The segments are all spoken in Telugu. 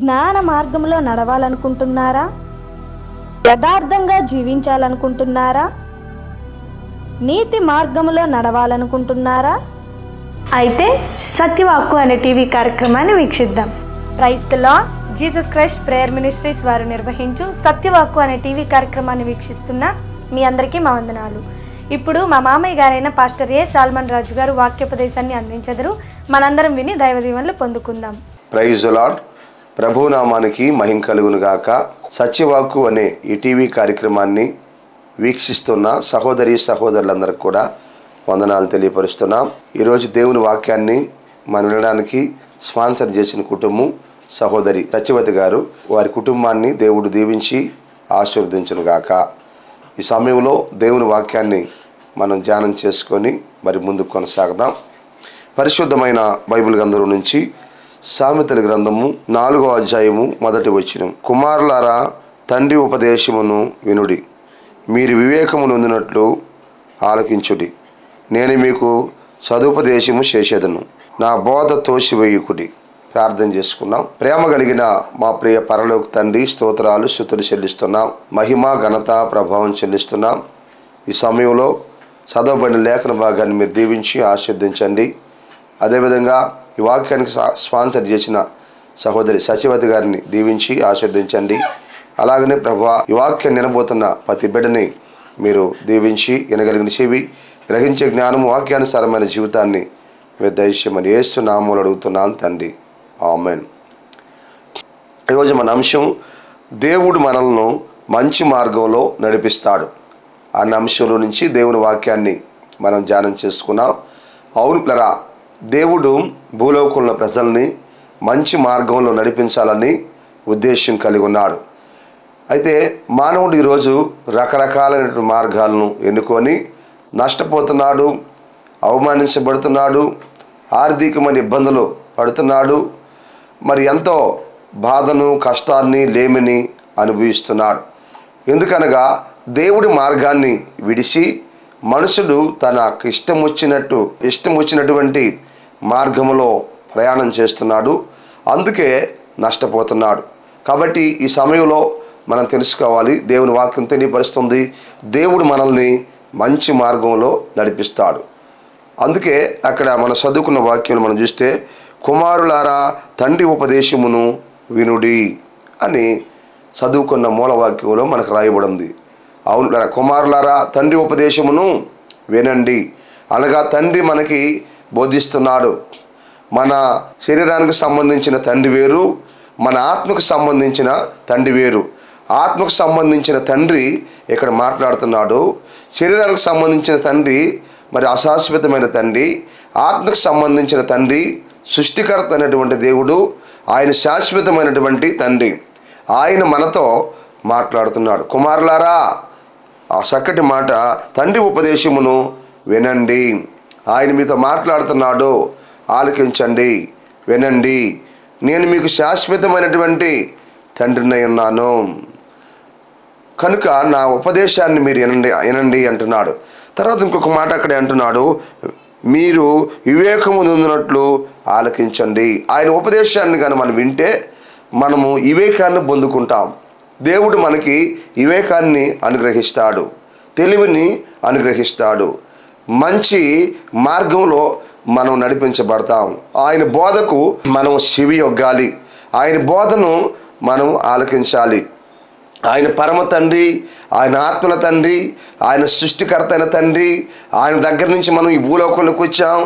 జ్ఞాన మార్గంలో నడవాలనుకుంటున్నారా? యథార్థంగా జీవించాలనుకుంటున్నారా? నీతి మార్గంలో నడవాలనుకుంటున్నారా? అయితే సత్యవాక్కు అనే టీవీ కార్యక్రమాన్ని వీక్షిద్దాం. Praise the Lord. Jesus Christ prayer ministries వారు నిర్వహించు సత్యవాక్కు అనే టీవీ కార్యక్రమాన్ని వీక్షిస్తున్న మీ అందరికీ మా వందనాలు. ఇప్పుడు మా మామయ్య గారైన పాస్టర్ ఏ సాల్మన్ రాజు గారు వాక్యోపదేశాన్ని అందించెదరు. మనందరం విని దైవ దీవెనలు పొందుకుందాం. Praise the Lord. ప్రభు నామానికి మహిమ కలుగును గాక. సత్యవాక్కు అనే ఈ టీవీ కార్యక్రమాన్ని వీక్షిస్తున్న సహోదరి సహోదరులందరికీ కూడా వందనాలు తెలియపరుస్తున్నాం. ఈరోజు దేవుని వాక్యాన్ని మనం వినడానికి స్పాన్సర్ చేసిన కుటుంబం సహోదరి సత్యవతి గారు. వారి కుటుంబాన్ని దేవుడు దీవించి ఆశీర్వదించును గాక. ఈ సమయంలో దేవుని వాక్యాన్ని మనం ధ్యానం చేసుకొని మరి ముందుకు కొనసాగదాం. పరిశుద్ధమైన బైబిల్ గ్రంథం నుంచి సామెతల గ్రంథము 4వ అధ్యాయము 1వ వచనం. కుమారులారా, తండ్రి ఉపదేశమును వినుడి, మీరు వివేకము నొందినట్లు ఆలకించుడి. నేను మీకు సదుపదేశము చేసేదను, నా బోధ తోసివేయుకుడి. ప్రార్థన చేసుకున్నాం. ప్రేమ కలిగిన మా ప్రియ పరలోక తండ్రి, స్తోత్రాలు స్తుతులు చెల్లిస్తున్నాం. మహిమ ఘనత ప్రభావం చెల్లిస్తున్నాం. ఈ సమయంలో చదవబడిన లేఖన భాగాన్ని మీరు దీవించి ఆశీర్వదించండి. అదేవిధంగా ఈ వాక్యానికి స్పాన్సర్ చేసిన సహోదరి సత్యవతి గారిని దీవించి ఆశీర్వదించండి. అలాగనే ప్రభా, ఈ వాక్యాన్ని వినబోతున్న ప్రతి బిడ్డని మీరు దీవించి వినగలిగిన చెవి, గ్రహించే జ్ఞానము, వాక్యానుసారమైన జీవితాన్ని మీరు దయచేయమని యేసు నామములో అడుగుతున్నాను తండ్రి, ఆమేన్. ఈరోజు మన అంశం, దేవుడు మనల్ని మంచి మార్గంలో నడిపిస్తాడు అన్న అంశంలో నుంచి దేవుని వాక్యాన్ని మనం ధ్యానం చేసుకున్నాం. అవును ప్లరా, దేవుడు భూలోకంలో ప్రజల్ని మంచి మార్గంలో నడిపించాలని ఉద్దేశం కలిగి ఉన్నాడు. అయితే మానవుడు ఈరోజు రకరకాలైన మార్గాలను ఎన్నుకొని నష్టపోతున్నాడు, అవమానించబడుతున్నాడు, ఆర్థికమైన ఇబ్బందులు పడుతున్నాడు, మరి ఎంతో బాధను, కష్టాన్ని, లేమిని అనుభవిస్తున్నాడు. ఎందుకనగా దేవుడి మార్గాన్ని విడిచి మనుషుడు తనకు ఇష్టం వచ్చినటువంటి మార్గంలో ప్రయాణం చేస్తున్నాడు. అందుకే నష్టపోతున్నాడు. కాబట్టి ఈ సమయంలో మనం తెలుసుకోవాలి, దేవుని వాక్యం తెలియపరుస్తుంది, దేవుడు మనల్ని మంచి మార్గంలో నడిపిస్తాడు. అందుకే అక్కడ మనం చదువుకున్న వాక్యం మనం చూస్తే, కుమారులారా, తండ్రి ఉపదేశమును వినుడి అని చదువుకున్న మూలవాక్యంలో మనకు రాయబడింది. అవును, కుమారులారా, తండ్రి ఉపదేశమును వినండి అనగా తండ్రి మనకి బోధిస్తున్నాడు. మన శరీరానికి సంబంధించిన తండ్రి వేరు, మన ఆత్మకు సంబంధించిన తండ్రి వేరు. ఆత్మకు సంబంధించిన తండ్రి ఇక్కడ మాట్లాడుతున్నాడు. శరీరానికి సంబంధించిన తండ్రి మరి అశాశ్వతమైన తండ్రి. ఆత్మకు సంబంధించిన తండ్రి సృష్టికర్త అనేటువంటి దేవుడు, ఆయన శాశ్వతమైనటువంటి తండ్రి. ఆయన మనతో మాట్లాడుతున్నాడు. కుమారులారా, ఆ చక్కటి మాట, తండ్రి ఉపదేశమును వినండి. ఆయన మీతో మాట్లాడుతున్నాడు, ఆలకించండి, వినండి. నేను మీకు శాశ్వతమైనటువంటి తండ్రినై ఉన్నాను కనుక నా ఉపదేశాన్ని మీరు వినండి అంటున్నాడు. తర్వాత ఇంకొక మాట అక్కడే అంటున్నాడు, మీరు వివేకము నొందినట్లు ఆలకించండి. ఆయన ఉపదేశాన్ని కానీ మనం వింటే మనము వివేకాన్ని పొందుకుంటాం. దేవుడు మనకి వివేకాన్ని అనుగ్రహిస్తాడు, తెలివిని అనుగ్రహిస్తాడు. మంచి మార్గంలో మనం నడిపించబడతాం. ఆయన బోధకు మనం చెవి యొగ్గాలి, ఆయన బోధను మనం ఆలకించాలి. ఆయన పరమ తండ్రి, ఆయన ఆత్మల తండ్రి, ఆయన సృష్టికర్త అయిన తండ్రి. ఆయన దగ్గర నుంచి మనం ఈ భూలోకంలోకి వచ్చాం,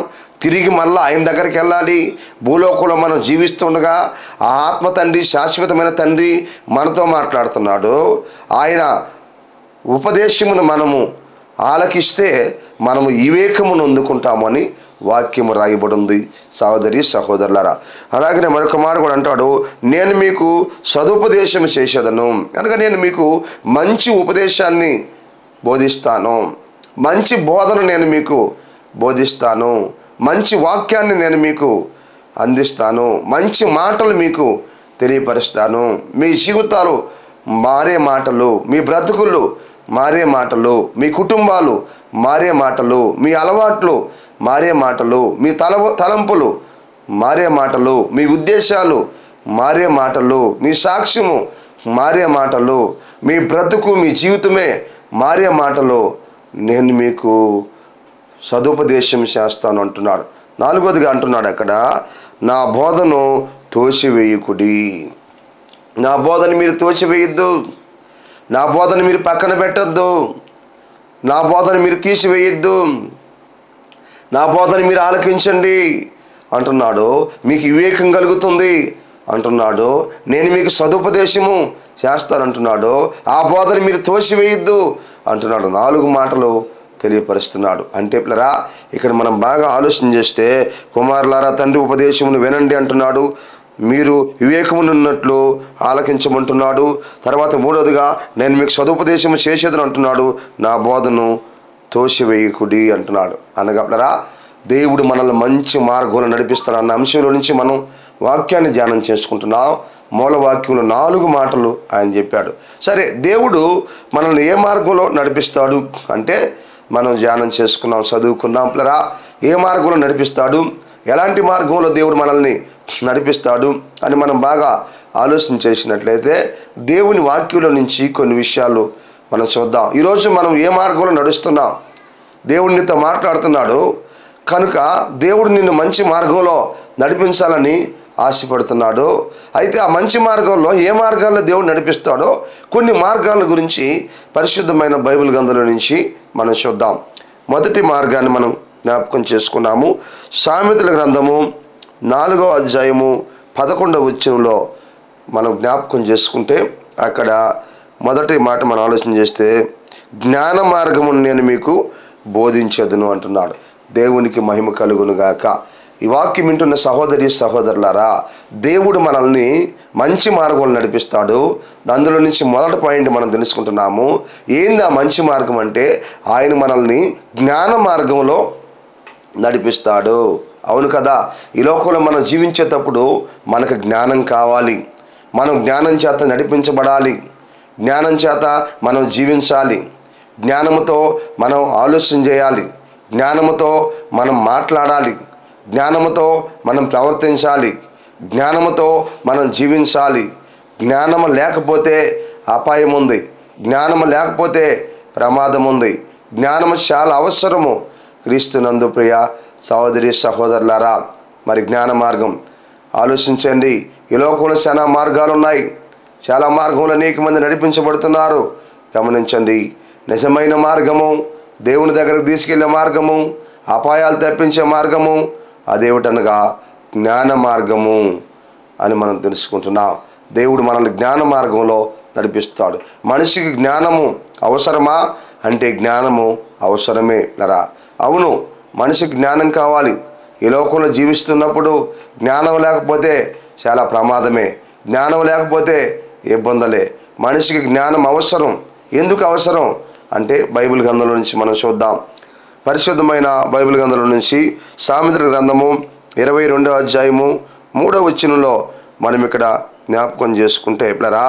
తిరిగి మళ్ళీ ఆయన దగ్గరికి వెళ్ళాలి. భూలోకంలో మనం జీవిస్తుండగా ఆ ఆత్మ తండ్రి, శాశ్వతమైన తండ్రి మనతో మాట్లాడుతున్నాడు. ఆయన ఉపదేశమును మనము ఆలకిస్తే మనము వివేకమును అందుకుంటామని వాక్యము రాయబడి ఉంది. సహోదరి సహోదరులారా, అలాగనే మరొక మాట కూడా అంటాడు, నేను మీకు సదుపదేశం చేసేదను అనగా నేను మీకు మంచి ఉపదేశాన్ని బోధిస్తాను, మంచి బోధన నేను మీకు బోధిస్తాను, మంచి వాక్యాన్ని నేను మీకు అందిస్తాను, మంచి మాటలు మీకు తెలియపరుస్తాను. మీ జీవితాలు మారే మాటలు, మీ బ్రతుకులు మారే మాటలు, మీ కుటుంబాలు మారే మాటలు, మీ అలవాట్లు మారే మాటలు, మీ తలంపులు మారే మాటలు, మీ ఉద్దేశాలు మారే మాటలు, మీ సాక్ష్యము మారే మాటలు, మీ బ్రతుకు, మీ జీవితమే మారే మాటలు నేను మీకు సదుపదేశం చేస్తాను అంటున్నాడు. 4వదిగా అంటున్నాడు అక్కడ, నా బోధను తోసివేయకుడి. నా బోధన మీరు తోసివేయద్దు, నా బోధన మీరు పక్కన పెట్టద్దు, నా బోధన మీరు తీసివేయద్దు, నా బోధన మీరు ఆలకించండి అంటున్నాడు. మీకు వివేకం కలుగుతుంది అంటున్నాడు. నేను మీకు సదుపదేశము చేస్తానంటున్నాడు. ఆ బోధన మీరు తోసివేయద్దు అంటున్నాడు. 4 మాటలు తెలియపరుస్తున్నాడు. అంటే పిల్లరా, ఇక్కడ మనం బాగా ఆలోచన చేస్తే, కుమారులారా తండ్రి ఉపదేశమును వినండి అంటున్నాడు. మీరు వివేకమునున్నట్లు ఆలకించమంటున్నాడు. తర్వాత 3వదిగా నేను మీకు సదుపదేశము చేసేదని అంటున్నాడు. నా బోధను తోసివేయకుడి అంటున్నాడు. అనగా పిల్లరా, దేవుడు మనల్ని మంచి మార్గంలో నడిపిస్తాడు అన్న అంశంలో నుంచి మనం వాక్యాన్ని ధ్యానం చేసుకుంటున్నాం. మూలవాక్యంలో 4 మాటలు ఆయన చెప్పాడు. సరే, దేవుడు మనల్ని ఏ మార్గంలో నడిపిస్తాడు అంటే మనం ధ్యానం చేసుకున్నాం, చదువుకున్నాం. పిల్లరా, ఏ మార్గంలో నడిపిస్తాడు, ఎలాంటి మార్గంలో దేవుడు మనల్ని నడిపిస్తాడు అని మనం బాగా ఆలోచన చేసినట్లయితే దేవుని వాక్యంలో నుంచి కొన్ని విషయాలు మనం చూద్దాం. ఈరోజు మనం ఏ మార్గంలో నడుస్తున్నాం, దేవుడు నీతో మాట్లాడుతున్నాడు కనుక దేవుడు నిన్ను మంచి మార్గంలో నడిపించాలని ఆశపడుతున్నాడు. అయితే ఆ మంచి మార్గంలో ఏ మార్గాల్లో దేవుడు నడిపిస్తాడో కొన్ని మార్గాల గురించి పరిశుద్ధమైన బైబిల్ గ్రంథంలో నుంచి మనం చూద్దాం. మొదటి మార్గాన్ని మనం జ్ఞాపకం చేసుకున్నాము. సామెతల గ్రంథము 4వ అధ్యాయము 11వ వచనంలో మనం జ్ఞాపకం చేసుకుంటే అక్కడ మొదటి మాట మనం ఆలోచన చేస్తే, జ్ఞాన మార్గమును నేను మీకు బోధించదును అంటున్నాడు. దేవునికి మహిమ కలుగును గాక. ఈ వాక్యం వింటున్న సహోదరి సహోదరులారా, దేవుడు మనల్ని మంచి మార్గంలో నడిపిస్తాడు. అందులో నుంచి మొదటి పాయింట్ మనం తెలుసుకుంటున్నాము. ఏంది ఆ మంచి మార్గం అంటే, ఆయన మనల్ని జ్ఞాన మార్గంలో నడిపిస్తాడు. అవును కదా, ఈ లోకంలో మనం జీవించేటప్పుడు మనకు జ్ఞానం కావాలి. మనం జ్ఞానం చేత నడిపించబడాలి, జ్ఞానం చేత మనం జీవించాలి, జ్ఞానముతో మనం ఆలోచన చేయాలి, జ్ఞానముతో మనం మాట్లాడాలి, జ్ఞానముతో మనం ప్రవర్తించాలి, జ్ఞానముతో మనం జీవించాలి. జ్ఞానము లేకపోతే అపాయం ఉంది, జ్ఞానము లేకపోతే ప్రమాదం ఉంది. జ్ఞానము చాలా అవసరము. క్రీస్తునందు ప్రియ సహోదరి సహోదరులారా, మరి జ్ఞాన మార్గం ఆలోచించండి. ఈ లోకంలో చాలా మార్గాలు ఉన్నాయి, చాలా మార్గంలో అనేక మంది నడిపించబడుతున్నారు. గమనించండి, నిజమైన మార్గము, దేవుని దగ్గరకు తీసుకెళ్లే మార్గము, అపాయాలు తప్పించే మార్గము అదేమిటనగా జ్ఞాన మార్గము అని మనం తెలుసుకుంటున్నాం. దేవుడు మనల్ని జ్ఞాన మార్గంలో నడిపిస్తాడు. మనిషికి జ్ఞానము అవసరమా అంటే జ్ఞానము అవసరమే లరా. అవును, మనిషికి జ్ఞానం కావాలి. ఈ లోకంలో జీవిస్తున్నప్పుడు జ్ఞానం లేకపోతే చాలా ప్రమాదమే, జ్ఞానం లేకపోతే ఇబ్బందులే. మనిషికి జ్ఞానం అవసరం. ఎందుకు అవసరం అంటే బైబిల్ గ్రంథంలో నుంచి మనం చూద్దాం. పరిశుద్ధమైన బైబిల్ గ్రంథంలో నుంచి సామెతల గ్రంథము 22వ అధ్యాయము 3వ వచనంలో మనం ఇక్కడ జ్ఞాపకం చేసుకుంటే, పిల్లరా,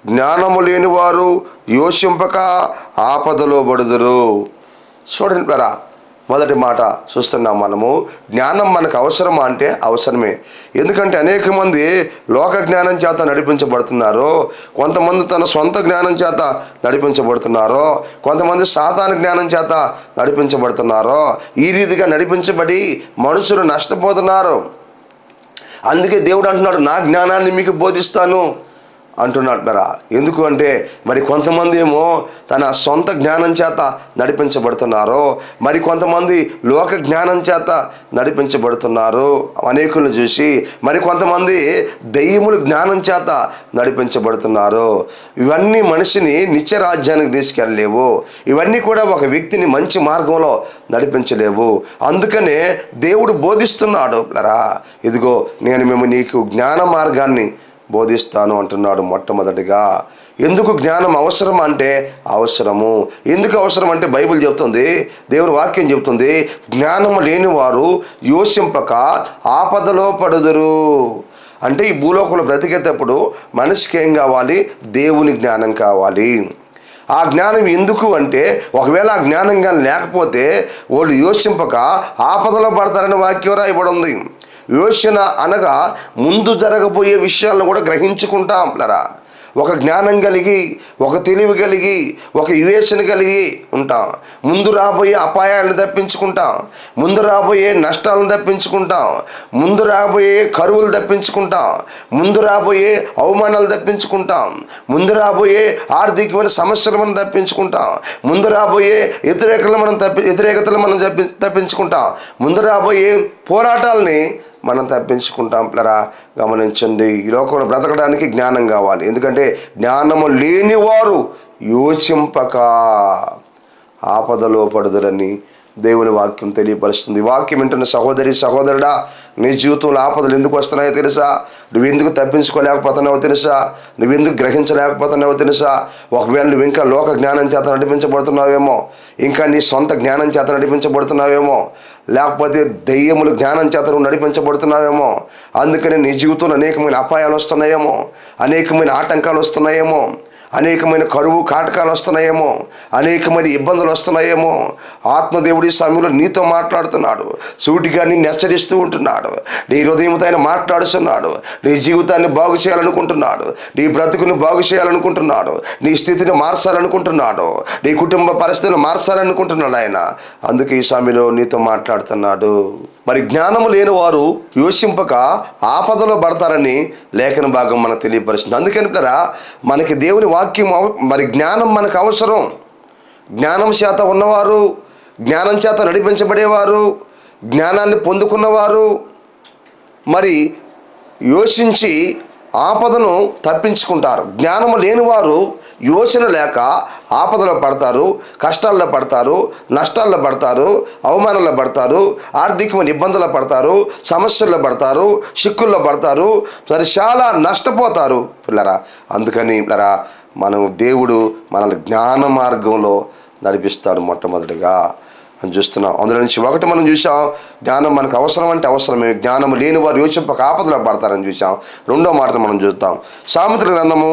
జ్ఞానము లేని వారు యోచింపక ఆపదలో పడుదురు. చూడండి పిల్లరా, మొదటి మాట చూస్తున్నాం మనము. జ్ఞానం మనకు అవసరమా అంటే అవసరమే. ఎందుకంటే అనేక మంది లోక జ్ఞానం చేత నడిపించబడుతున్నారు, కొంతమంది తన సొంత జ్ఞానం చేత నడిపించబడుతున్నారు, కొంతమంది సాతాను జ్ఞానం చేత నడిపించబడుతున్నారు. ఈ రీతిగా నడిపించబడి మనుషులు నష్టపోతున్నారు. అందుకే దేవుడు అంటున్నాడు, నా జ్ఞానాన్ని మీకు బోధిస్తాను అంటున్నారా. ఎందుకు అంటే మరి కొంతమంది ఏమో తన సొంత జ్ఞానం చేత నడిపించబడుతున్నారు, మరి కొంతమంది లోక జ్ఞానం చేత నడిపించబడుతున్నారు అనేకులను చూసి, మరి కొంతమంది దెయ్యముల జ్ఞానం చేత నడిపించబడుతున్నారు. ఇవన్నీ మనిషిని నిత్య రాజ్యానికి తీసుకెళ్ళలేవు. ఇవన్నీ కూడా ఒక వ్యక్తిని మంచి మార్గంలో నడిపించలేవు. అందుకనే దేవుడు బోధిస్తున్నాడు, ఇదిగో నేను మేము నీకు జ్ఞాన మార్గాన్ని బోధిస్తాను అంటున్నాడు. మొట్టమొదటిగా ఎందుకు జ్ఞానం అవసరం అంటే అవసరము. ఎందుకు అవసరం అంటే బైబిల్ చెప్తుంది, దేవుని వాక్యం చెప్తుంది, జ్ఞానము లేని వారు యోచింపక ఆపదలో పడుదురు. అంటే ఈ భూలోకంలో బ్రతికేటప్పుడు మనిషికి ఏం కావాలి? దేవుని జ్ఞానం కావాలి. ఆ జ్ఞానం ఎందుకు అంటే ఒకవేళ ఆ జ్ఞానం కానీ లేకపోతే వాళ్ళు యోచింపక ఆపదలో పడతారని వాక్యం రాయబడి ఉంది. యోచన అనగా ముందు జరగబోయే విషయాలను కూడా గ్రహించుకుంటాం పిల్లరా. ఒక జ్ఞానం కలిగి, ఒక తెలివి కలిగి, ఒక వివేచన కలిగి ఉంటాం. ముందు రాబోయే అపాయాలను తప్పించుకుంటాం, ముందు రాబోయే నష్టాలను తప్పించుకుంటాం, ముందు రాబోయే కరువులు తప్పించుకుంటాం, ముందు రాబోయే అవమానాలు తప్పించుకుంటాం, ముందు రాబోయే ఆర్థికమైన సమస్యలు మనం తప్పించుకుంటాం, ముందు రాబోయే వ్యతిరేకతలు మనం తప్పించుకుంటాం, ముందు రాబోయే పోరాటాలని మనం తప్పించుకుంటాం పిల్లరా. గమనించండి, ఈ లోకంలో బ్రతకడానికి జ్ఞానం కావాలి. ఎందుకంటే జ్ఞానము లేనివారు యోచింపక ఆపదలో పడుదరని దేవుని వాక్యం తెలియపరుస్తుంది. వాక్యం వింటున్న సహోదరి సహోదరుడా, నీ జీవితంలో ఆపదలు ఎందుకు వస్తున్నాయో తెలుసా? నువ్వెందుకు తప్పించుకోలేకపోతున్నావో తెలుసా? నువ్వెందుకు గ్రహించలేకపోతున్నావో తెలుసా? ఒకవేళ నువ్వు ఇంకా లోక జ్ఞానం చేత నడిపించబడుతున్నావేమో, ఇంకా నీ సొంత జ్ఞానం చేత నడిపించబడుతున్నావేమో, లేకపోతే దెయ్యముల జ్ఞానం చేత నువ్వు నడిపించబడుతున్నావేమో. అందుకని నీ జీవితంలో అనేకమైన అపాయాలు వస్తున్నాయేమో, అనేకమైన ఆటంకాలు వస్తున్నాయేమో, అనేకమైన కరువు కాటకాలు వస్తున్నాయేమో, అనేకమైన ఇబ్బందులు వస్తున్నాయేమో. ఆత్మదేవుడి సమయంలో నీతో మాట్లాడుతున్నాడు, సూటిగా నిన్ను హెచ్చరిస్తూ ఉంటున్నాడు. నీ హృదయంతో ఆయన మాట్లాడుతున్నాడు. నీ జీవితాన్ని బాగు చేయాలనుకుంటున్నాడు, నీ బ్రతుకుని బాగు చేయాలనుకుంటున్నాడు, నీ స్థితిని మార్చాలనుకుంటున్నాడు, నీ కుటుంబ పరిస్థితిని మార్చాలనుకుంటున్నాడు ఆయన. అందుకే ఈ సమయంలో నీతో మాట్లాడుతున్నాడు. మరి జ్ఞానము లేని వారు యోచింపక ఆపదలో పడతారని లేఖన భాగం మనకు తెలియపరుస్తుంది. అందుకని కదా మనకి దేవుని వాక్యం, మరి జ్ఞానం మనకు అవసరం. జ్ఞానం చేత ఉన్నవారు, జ్ఞానం చేత నడిపించబడేవారు, జ్ఞానాన్ని పొందుకున్నవారు మరి యోచించి ఆపదను తప్పించుకుంటారు. జ్ఞానము లేనివారు యోచన లేక ఆపదలో పడతారు, కష్టాల్లో పడతారు, నష్టాల్లో పడతారు, అవమానాల్లో పడతారు, ఆర్థికమైన ఇబ్బందుల్లో పడతారు, సమస్యల్లో పడతారు, చిక్కుల్లో పడతారు, మరి చాలా నష్టపోతారు పిల్లరా. అందుకని పిల్లరా, దేవుడు మనల్ని జ్ఞాన మార్గంలో నడిపిస్తాడు మొట్టమొదటిగా అని చూస్తున్నాం. అందులో నుంచి ఒకటి మనం చూసాం, జ్ఞానం మనకు అవసరం అంటే అవసరమే. జ్ఞానం లేని వారు యోచింపక ఆపదలో పడతారని చూసాం. రెండో మాట మనం చూస్తాం, సామెతల గ్రంథము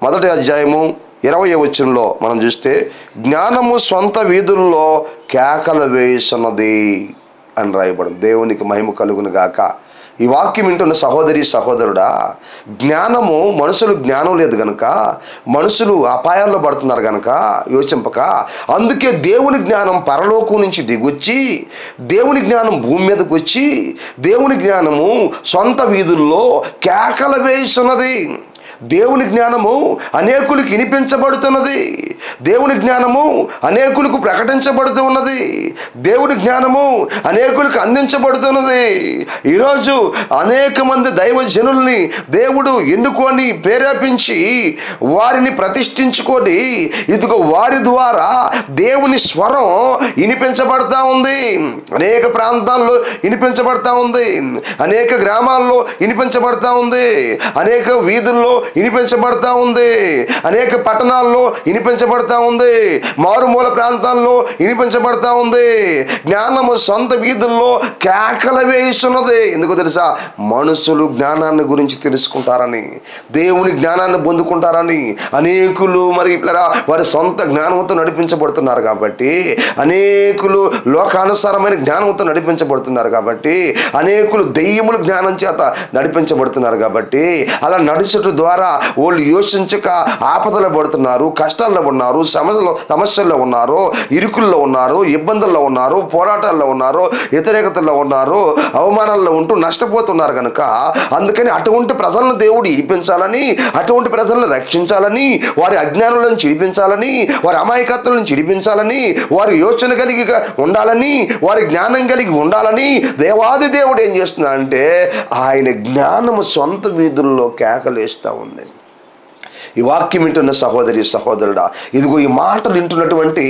1వ అధ్యాయము 20వ వచనంలో మనం చూస్తే, జ్ఞానము సొంత వీధుల్లో కేకలు వేస్తున్నది అని రాయబడింది. దేవునికి మహిమ కలుగును గాక. ఈ వాక్యం వింటున్న సహోదరి సహోదరుడా, జ్ఞానము, మనుషులు జ్ఞానం లేదు కనుక మనుషులు అపాయాల్లో పడుతున్నారు కనుక యోచింపక, అందుకే దేవుని జ్ఞానం పరలోకం నుంచి దిగొచ్చి, దేవుని జ్ఞానం భూమి మీదకి వచ్చి, దేవుని జ్ఞానము సొంత వీధుల్లో కేకలు వేస్తున్నది. దేవుని జ్ఞానము అనేకులకు వినిపించబడుతున్నది, దేవుని జ్ఞానము అనేకులకు ప్రకటించబడుతూ ఉన్నది, దేవుని జ్ఞానము అనేకులకు అందించబడుతున్నది. ఈరోజు అనేక మంది దైవజనుల్ని దేవుడు ఎన్నుకొని ప్రేరేపించి వారిని ప్రతిష్ఠించుకొని, ఇదిగో వారి ద్వారా దేవుని స్వరం వినిపించబడతా ఉంది. అనేక ప్రాంతాల్లో వినిపించబడతా ఉంది, అనేక గ్రామాల్లో వినిపించబడతా ఉంది, అనేక వీధుల్లో వినిపించబడతా ఉంది, అనేక పట్టణాల్లో వినిపించబడతా ఉంది, మారుమూల ప్రాంతాల్లో వినిపించబడతా ఉంది. జ్ఞానము సొంత వీధుల్లో కేకలు వేస్తున్నది. ఎందుకో తెలుసా? మనుషులు జ్ఞానాన్ని గురించి తెలుసుకుంటారని, దేవుని జ్ఞానాన్ని పొందుకుంటారని అనేకులు మరి వారి సొంత జ్ఞానంతో నడిపించబడుతున్నారు కాబట్టి, అనేకులు లోకానుసారమైన జ్ఞానంతో నడిపించబడుతున్నారు కాబట్టి, అనేకులు దెయ్యముల జ్ఞానం చేత నడిపించబడుతున్నారు కాబట్టి, అలా నడుచుట ద్వారా వాళ్ళు యోచించక ఆపదలో పడుతున్నారు, కష్టాల్లో ఉన్నారు, సమస్యల్లో ఉన్నారు, ఇరుకుల్లో ఉన్నారు, ఇబ్బందుల్లో ఉన్నారు, పోరాటాల్లో ఉన్నారు, వ్యతిరేకతల్లో ఉన్నారు, అవమానాల్లో ఉంటూ నష్టపోతున్నారు కనుక, అందుకని అటువంటి ప్రజలను దేవుడు ఇడిపించాలని, అటువంటి ప్రజలను రక్షించాలని, వారి అజ్ఞానం నుంచి ఇడిపించాలని, వారి అమాయకత్వం నుంచి ఇడిపించాలని, వారి యోచన కలిగి ఉండాలని, వారి జ్ఞానం కలిగి ఉండాలని దేవాది దేవుడు ఏం చేస్తున్నాడంటే ఆయన జ్ఞానము సొంత వీధుల్లో కేకలేస్తూ ఉంది. ఈ వాక్యం వింటున్న సహోదరి సహోదరుడా, ఇదిగో ఈ మాటలు వింటున్నటువంటి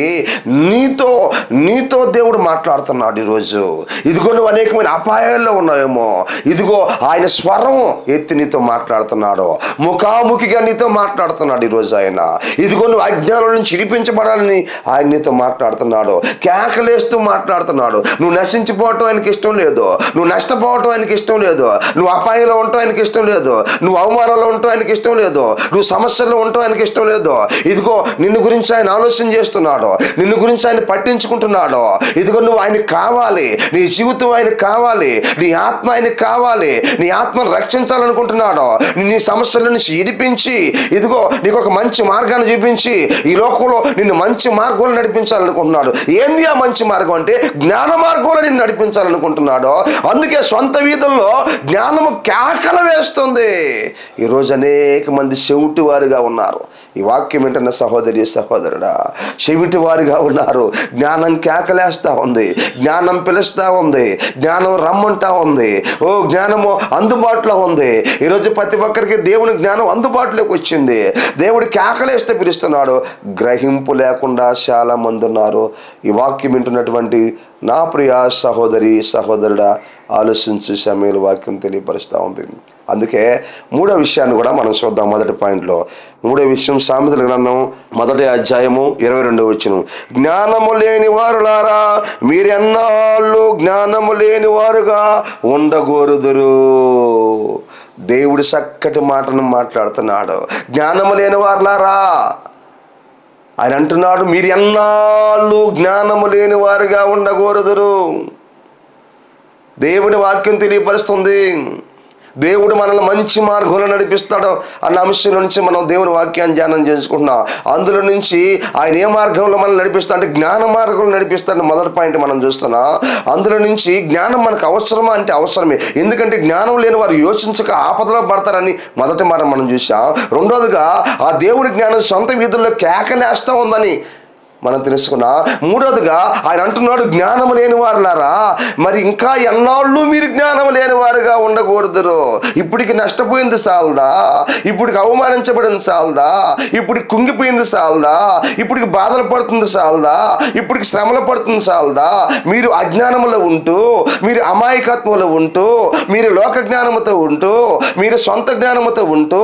నీతో దేవుడు మాట్లాడుతున్నాడు ఈరోజు. ఇదిగో నువ్వు అనేకమైన అపాయాల్లో ఉన్నావేమో, ఇదిగో ఆయన స్వరం ఎత్తి నీతో మాట్లాడుతున్నాడు, ముఖాముఖిగా నీతో మాట్లాడుతున్నాడు ఈరోజు ఆయన. ఇదిగో నువ్వు అజ్ఞానం నుంచి విడిపించబడాలని ఆయన నీతో మాట్లాడుతున్నాడు, కేకలేస్తూ మాట్లాడుతున్నాడు. నువ్వు నశించిపోవటం ఆయనకి ఇష్టం లేదు, నువ్వు నష్టపోవటం ఆయనకి ఇష్టం లేదు, నువ్వు అపాయంలో ఉండటం ఆయనకి ఇష్టం లేదు, నువ్వు అవమానంలో ఉండటం ఆయనకి ఇష్టం లేదు, నువ్వు సమస్యల్లో ఉండటం ఆయనకి ఇష్టం లేదు. ఇదిగో నిన్ను గురించి ఆయన ఆలోచన చేస్తున్నాడు, నిన్ను గురించి ఆయన పట్టించుకుంటున్నాడు. ఇదిగో నువ్వు ఆయనకు కావాలి, నీ జీవితం ఆయనకు కావాలి, నీ ఆత్మ ఆయనకు కావాలి, నీ ఆత్మను రక్షించాలనుకుంటున్నాడు. నీ సమస్యల నుంచి ఇడిపించి ఇదిగో నీకు ఒక మంచి మార్గాన్ని చూపించి ఈ లోకంలో నిన్ను మంచి మార్గంలో నడిపించాలనుకుంటున్నాడు. ఏంది ఆ మంచి మార్గం అంటే జ్ఞాన మార్గంలో నిన్ను నడిపించాలనుకుంటున్నాడు. అందుకే సొంత వీధుల్లో జ్ఞానము కేకల వేస్తుంది. ఈరోజు అనేక మంది చెవిటి వారిగా ఉన్నారు. ఈ వాక్యం ఏంటన్న సహోదరి సహోదరుడా, చెవిటి వారిగా ఉన్నారు. జ్ఞానం కేకలేస్తా ఉంది, జ్ఞానం పిలుస్తా ఉంది, జ్ఞానం రమ్మంటా ఉంది. ఓ జ్ఞానము అందుబాటులో ఉంది. ఈరోజు ప్రతి ఒక్కరికి దేవుని జ్ఞానం అందుబాటులోకి వచ్చింది. దేవుడు కేకలేస్తే పిలుస్తున్నాడు. గ్రహింపు లేకుండా చాలా మంది ఉన్నారు. ఈ వాక్యం వింటున్నటువంటి నా ప్రియ సహోదరి సహోదరుడా, ఆలోచించే సమయంలో వాక్యం తెలియపరుస్తూ ఉంది. అందుకే మూడో విషయాన్ని కూడా మనం చూద్దాం. మొదటి పాయింట్లో మూడో విషయం సామెతల గ్రంథం 1వ అధ్యాయము 22వ వచనం. జ్ఞానము లేని వారులారా, మీరెన్నాళ్ళు జ్ఞానము లేని వారుగా ఉండగోరుదురు. దేవుడు చక్కటి మాటను మాట్లాడుతున్నాడు. జ్ఞానము లేని వారులారా, ఆయన అంటున్నాడు, మీరు ఎన్నాళ్ళు జ్ఞానము లేని వారుగా ఉండకూడదురు. దేవుడి వాక్యం తెలియపరుస్తుంది. దేవుడు మనల్ని మంచి మార్గంలో నడిపిస్తాడు అన్న అంశం నుంచి మనం దేవుని వాక్యాన్ని ధ్యానం చేసుకుంటున్నాం. అందులో నుంచి ఆయన ఏ మార్గంలో మనల్ని నడిపిస్తా అంటే జ్ఞాన మార్గంలో నడిపిస్తాడని మొదటి పాయింట్ మనం చూస్తున్నాం. అందులో నుంచి జ్ఞానం మనకు అవసరమా అంటే అవసరమే. ఎందుకంటే జ్ఞానం లేని వారు యోచించక ఆపదలో పడతారని మొదటి మాట మనం చూసాం. రెండోదిగా ఆ దేవుడి జ్ఞానం సొంత వీధుల్లో కేకలేస్తూ ఉందని మనం తెలుసుకున్నాం. మూడోదిగా ఆయన అంటున్నాడు, జ్ఞానం లేని వారులారా, మరి ఇంకా ఎన్నాళ్ళు మీరు జ్ఞానం లేని వారుగా ఉండకూడదు. ఇప్పటికి నష్టపోయింది చాలదా? ఇప్పటికి అవమానించబడింది చాలదా? ఇప్పటికి కుంగిపోయింది చాలదా? ఇప్పటికి బాధలు పడుతుంది చాలదా? ఇప్పటికి శ్రమలు పడుతుంది చాలదా? మీరు అజ్ఞానంలో ఉంటూ, మీరు అమాయకత్వంలో ఉంటూ, మీరు లోక జ్ఞానముతో ఉంటూ, మీరు సొంత జ్ఞానముతో ఉంటూ,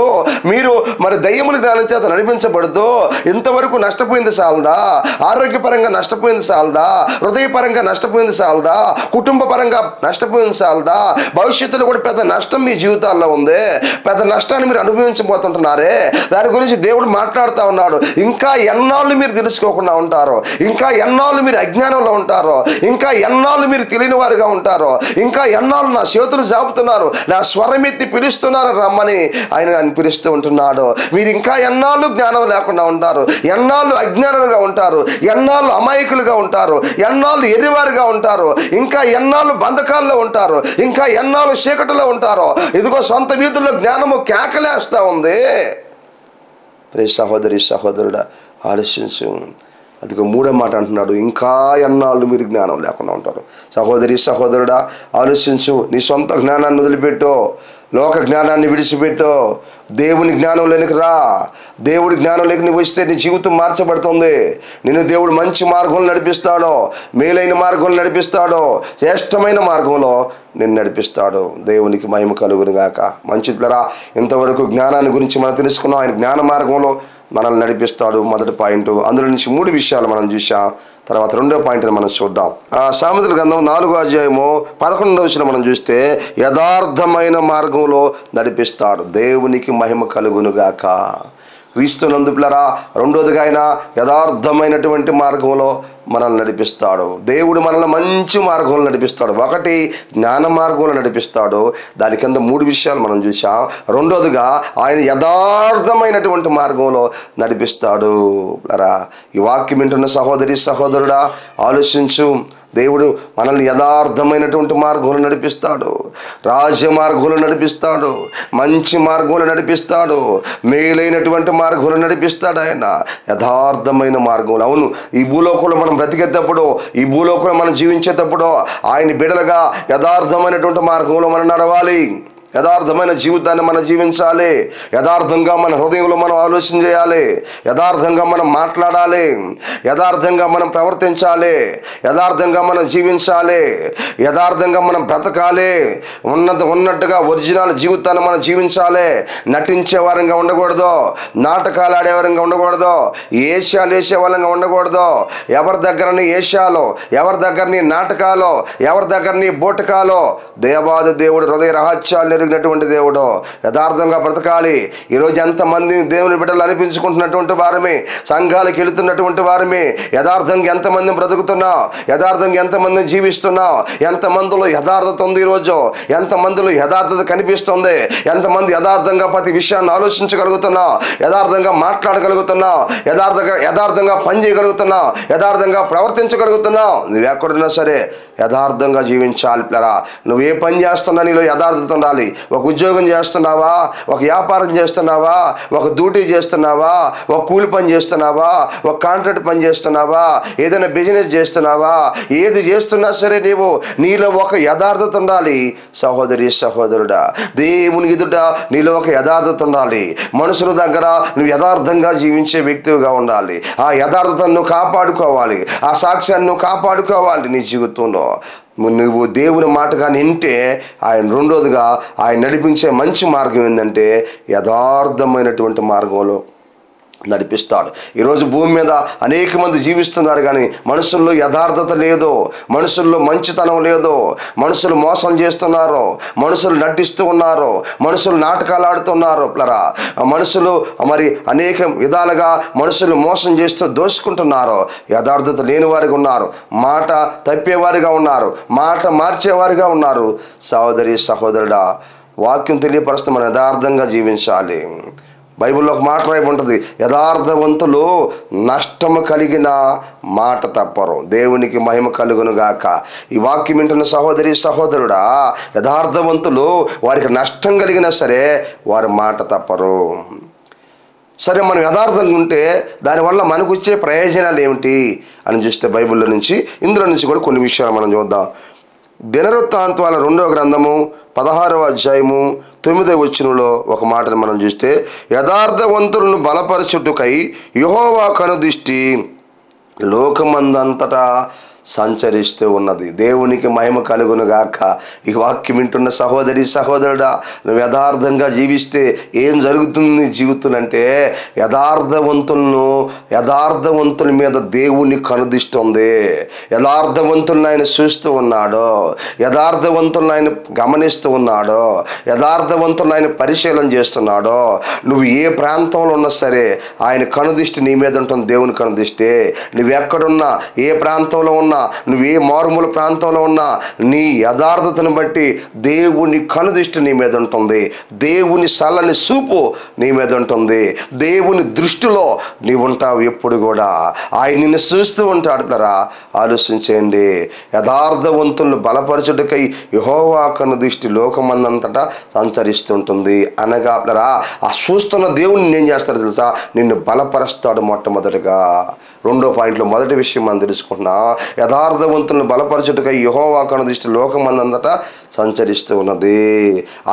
మీరు మరి దయ్యముల జ్ఞానం చేత నడిపించబడుతూ ఇంతవరకు నష్టపోయింది చాలదా? ఆరోగ్యపరంగా నష్టపోయింది చాలదా? హృదయపరంగా నష్టపోయింది చాలదా? కుటుంబ పరంగా నష్టపోయింది చాలదా? భవిష్యత్తులో కూడా పెద్ద నష్టం మీ జీవితాల్లో ఉంది. పెద్ద నష్టాన్ని మీరు అనుభవించబోతుంటున్నారే. దాని గురించి దేవుడు మాట్లాడుతూ ఉన్నాడు. ఇంకా ఎన్నాళ్ళు మీరు తెలుసుకోకుండా ఉంటారో, ఇంకా ఎన్నాళ్ళు మీరు అజ్ఞానంలో ఉంటారో, ఇంకా ఎన్నాళ్ళు మీరు తెలియని వారుగా ఉంటారో, ఇంకా ఎన్నాళ్ళు నా చేతులు జాపుతున్నారు, నా స్వరం ఎత్తి పిలుస్తున్నారు రమ్మని ఆయన పిలుస్తూ ఉంటున్నాడు. మీరు ఇంకా ఎన్నాళ్ళు జ్ఞానం లేకుండా ఉంటారు, ఎన్నాళ్ళు అజ్ఞానులుగా ఉంటారు, ఎన్నాళ్ళు అమాయకులుగా ఉంటారు, ఎన్నాళ్ళు ఎర్రివారుగా ఉంటారు, ఇంకా ఎన్నాళ్ళు బంధకాల్లో ఉంటారు, ఇంకా ఎన్నాళ్ళు చీకటిలో ఉంటారో. ఇదిగో సొంత వీధుల్లో జ్ఞానము కేకలేస్తా ఉంది. ప్రియ సహోదరి సహోదరుడా, ఆలోచించు. అదిగో మూడో మాట అంటున్నాడు, ఇంకా ఎన్నాళ్ళు మీరు జ్ఞానం లేకుండా ఉంటారు. సహోదరి సహోదరుడా, ఆలోచించు. నీ సొంత జ్ఞానాన్ని వదిలిపెట్టు, లోక జ్ఞానాన్ని విడిచిపెట్టు, దేవుని జ్ఞానంలోనికి రా. దేవుడి జ్ఞానంలోకి నువ్వు వస్తే నీ జీవితం మార్చబడుతుంది. నిన్ను దేవుడు మంచి మార్గంలో నడిపిస్తాడు, మేలైన మార్గంలో నడిపిస్తాడు, శ్రేష్టమైన మార్గంలో నిన్ను నడిపిస్తాడు. దేవునికి మహిమ కలుగును గాక. మంచిదిరా, ఇంతవరకు జ్ఞానాన్ని గురించి మనం తెలుసుకున్నాం. ఆయన జ్ఞాన మార్గంలో మనల్ని నడిపిస్తాడు. మొదటి పాయింట్. అందులో నుంచి 3 విషయాలు మనం చూసాం. తర్వాత రెండో పాయింట్ని మనం చూద్దాం. సామెతల గ్రంథం 4వ అధ్యాయము 11వ వచనం మనం చూస్తే, యథార్థమైన మార్గంలో నడిపిస్తాడు. దేవునికి మహిమ కలుగునుగాక. క్రీస్తునందు పిల్లరా, రెండోదిగా ఆయన యథార్థమైనటువంటి మార్గంలో మనల్ని నడిపిస్తాడు. దేవుడు మనల్ని మంచి మార్గంలో నడిపిస్తాడు. ఒకటి జ్ఞాన మార్గంలో నడిపిస్తాడు. దాని కింద 3 విషయాలు మనం చూసాం. రెండోదిగా ఆయన యథార్థమైనటువంటి మార్గంలో నడిపిస్తాడు. పిల్లరా, ఈ వాక్యం వింటున్న సహోదరి సహోదరుడా, ఆలోచించు. దేవుడు మనల్ని యథార్థమైనటువంటి మార్గంలో నడిపిస్తాడు, రాజ్య మార్గంలో నడిపిస్తాడు, మంచి మార్గంలో నడిపిస్తాడు, మేలైనటువంటి మార్గంలో నడిపిస్తాడు. ఆయన యథార్థమైన మార్గంలో. అవును, ఈ భూలోకంలో మనం బ్రతికేటప్పుడు, ఈ భూలోకంలో మనం జీవించేటప్పుడు ఆయన బిడ్డలుగా యథార్థమైనటువంటి మార్గంలో మనం నడవాలి. యథార్థమైన జీవితాన్ని మనం జీవించాలి. యథార్థంగా మన హృదయంలో మనం ఆలోచన చేయాలి. యథార్థంగా మనం మాట్లాడాలి. యథార్థంగా మనం ప్రవర్తించాలి. యథార్థంగా మనం జీవించాలి. యథార్థంగా మనం బ్రతకాలి. ఉన్నట్టుగా ఒరిజినల్ జీవితాన్ని మనం జీవించాలి. నటించే వారంగా ఉండకూడదు, నాటకాలు ఆడేవారంగా ఉండకూడదు, ఏషాలు వేసే వాళ్ళంగా ఉండకూడదు. ఎవరి దగ్గరని ఏషాలో, ఎవరి దగ్గరని నాటకాలో, ఎవరి దగ్గరని బోటకాలో. దేవాది దేవుడు హృదయ రహస్యాలు కలిగినటువంటి దేవుడు. యథార్థంగా బ్రతకాలి. ఈరోజు ఎంతమంది దేవుని బిడ్డలు అనిపించుకుంటున్నటువంటి వారమే, సంఘాలకు వెళుతున్నటువంటి వారమే, యథార్థంగా ఎంతమంది బ్రతుకుతున్నావు, యథార్థంగా ఎంతమంది జీవిస్తున్నావు, ఎంతమందిలో యథార్థత ఉంది, ఈరోజు ఎంతమందిలో యథార్థత కనిపిస్తుంది, ఎంతమంది యథార్థంగా ప్రతి విషయాన్ని ఆలోచించగలుగుతున్నావు, యథార్థంగా మాట్లాడగలుగుతున్నావు, యథార్థంగా పనిచేయగలుగుతున్నావు, యథార్థంగా ప్రవర్తించగలుగుతున్నావు. నువ్వు ఎక్కడున్నా సరే యథార్థంగా జీవించాలి పిల్లరా. నువ్వు ఏ పని చేస్తున్నా నీలో యథార్థత ఉండాలి. ఒక ఉద్యోగం చేస్తున్నావా, ఒక వ్యాపారం చేస్తున్నావా, ఒక డ్యూటీ చేస్తున్నావా, ఒక కూలి పని చేస్తున్నావా, ఒక కాంట్రాక్ట్ పని చేస్తున్నావా, ఏదైనా బిజినెస్ చేస్తున్నావా, ఏది చేస్తున్నా సరే నీలో ఒక యథార్థత ఉండాలి. సహోదరి సహోదరుడా, దేవుని ఎదుట నీలో ఒక యథార్థత ఉండాలి. మనుషుల దగ్గర నువ్వు యథార్థంగా జీవించే వ్యక్తిగా ఉండాలి. ఆ యథార్థతను నువ్వు కాపాడుకోవాలి. ఆ సాక్ష్యాన్ని నువ్వు కాపాడుకోవాలి. నీ జీవితంలో నువ్వు దేవుని మాట కానీ వింటే ఆయన రెండోదిగా ఆయన నడిపించే మంచి మార్గం ఏంటంటే యథార్థమైనటువంటి మార్గంలో నడిపిస్తాడు. ఈరోజు భూమి మీద అనేక మంది జీవిస్తున్నారు, కానీ మనుషుల్లో యథార్థత లేదు, మనుషుల్లో మంచితనం లేదు, మనుషులు మోసం చేస్తున్నారు, మనుషులు నటిస్తూ ఉన్నారు, మనుషులు నాటకాలు ఆడుతున్నారు పిల్లరా. మనుషులు మరి అనేక విధాలుగా మనుషులు మోసం చేస్తూ దోచుకుంటున్నారు. యథార్థత లేని వారిగా ఉన్నారు, మాట తప్పేవారిగా ఉన్నారు, మాట మార్చేవారిగా ఉన్నారు. సహోదరి సహోదరుడా, వాక్యం తెలియపరుస్తూ మనం యథార్థంగా జీవించాలి. బైబిల్లో ఒక మాట రాయబడి ఉంటుంది, యథార్థవంతులు నష్టము కలిగిన మాట తప్పరు, దేవునికి మహిమ కలుగును గాక. ఈ వాక్యం వింటున్న సహోదరి సహోదరుడా, యథార్థవంతులు వారికి నష్టం కలిగినా సరే వారి మాట తప్పరు. సరే, మనం యథార్థంగా ఉంటే దానివల్ల మనకు వచ్చే ప్రయోజనాలు ఏమిటి అని చూస్తే బైబిల్లో నుంచి ఇందులో నుంచి కూడా కొన్ని విషయాలు మనం చూద్దాం. దినవృత్తాంతాల 2వ గ్రంథము 16వ అధ్యాయము 9వ వచనంలో ఒక మాటను మనం చూస్తే, యథార్థవంతులను బలపరచుటకై యెహోవా కనుదృష్టి లోకమందంతటా సంచరిస్తూ ఉన్నది. దేవునికి మహిమ కలుగును గాక. ఈ వాక్యం వింటున్న సహోదరి సహోదరుడా, నువ్వు యథార్థంగా జీవిస్తే ఏం జరుగుతుంది జీవితం అంటే, యథార్థవంతుల మీద దేవుని కనుదిస్తుంది. యథార్థవంతులను ఆయన చూస్తూ ఉన్నాడు, యథార్థవంతులను ఆయన గమనిస్తూ ఉన్నాడు, యథార్థవంతులను ఆయన పరిశీలన చేస్తున్నాడు. నువ్వు ఏ ప్రాంతంలో ఉన్నా సరే ఆయన కనుదృష్టి నీ మీద ఉంటుంది. దేవుని కనుదృష్టి నువ్వు ఎక్కడున్నా, ఏ ప్రాంతంలో ఉన్నా, నువ్వు ఏ మారుమూల ప్రాంతంలో ఉన్నా, నీ యథార్థతను బట్టి దేవుని కనుదృష్టి నీ మీద ఉంటుంది. దేవుని సల్లని చూపు నీ మీద ఉంటుంది. దేవుని దృష్టిలో నీవు ఉంటావు ఎప్పుడు కూడా. ఆయన నిన్ను చూస్తూ ఉంటాడు కదా. ఆలోచించేయండి. యథార్థవంతులను బలపరచుటకై యెహోవా కనుదృష్టి లోకమందంతటా సంచరిస్తుంటుంది అనగా ఆ చూస్తున్న దేవుని ఏం చేస్తాడో తెలుసా, నిన్ను బలపరుస్తాడు. మొట్టమొదటిగా 2వ పాయింట్లో మొదటి విషయం మనం తెలుసుకుంటున్నా, యథార్థవంతులను బలపరచుటకై యెహోవా కనుదృష్టి లోకమందంతటా సంచరిస్తూ ఉన్నది.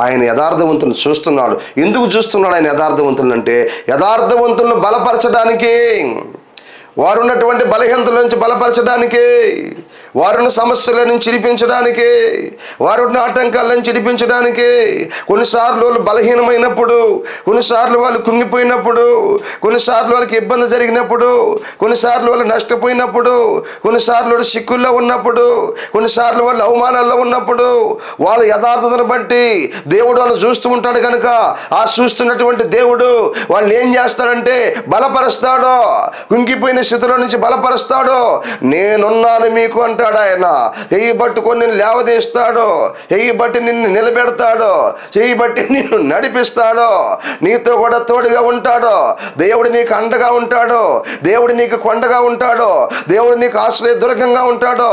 ఆయన యథార్థవంతులను చూస్తున్నాడు. ఎందుకు చూస్తున్నాడు ఆయన యథార్థవంతులను అంటే, యథార్థవంతులను బలపరచడానికి, వారు ఉన్నటువంటి బలహీనతల నుంచి బలపరచడానికి, వారున్న సమస్యల నుంచి చిరిపించడానికి, వారున్న ఆటంకాల నుంచి చిరిపించడానికి. కొన్నిసార్లు వాళ్ళు బలహీనమైనప్పుడు, కొన్నిసార్లు వాళ్ళు కుంగిపోయినప్పుడు, కొన్నిసార్లు వాళ్ళకి ఇబ్బంది జరిగినప్పుడు, కొన్నిసార్లు వాళ్ళు నష్టపోయినప్పుడు, కొన్నిసార్లు వాళ్ళు సిక్కుల్లో ఉన్నప్పుడు, కొన్నిసార్లు వాళ్ళు అవమానాల్లో ఉన్నప్పుడు, వాళ్ళ యథార్థతను బట్టి దేవుడు వాళ్ళు చూస్తూ ఉంటాడు కనుక, ఆ చూస్తున్నటువంటి దేవుడు వాళ్ళని ఏం చేస్తాడంటే బలపరుస్తాడు. కుంగిపోయిన స్థితిలో నుంచి బలపరుస్తాడు. నేనున్నాను మీకు అంటాడు ఆయన. చెయ్యి పట్టుకొని నిన్ను లేవదీస్తాడు, చెయ్యి బట్టి నిన్ను నిలబెడతాడు, చెయ్యి బట్టి నిన్ను నడిపిస్తాడు, నీతో కూడా తోడుగా ఉంటాడు. దేవుడు నీకు అండగా ఉంటాడు, దేవుడు నీకు కొండగా ఉంటాడు, దేవుడు నీకు ఆశ్రయ దుర్గంగా ఉంటాడు.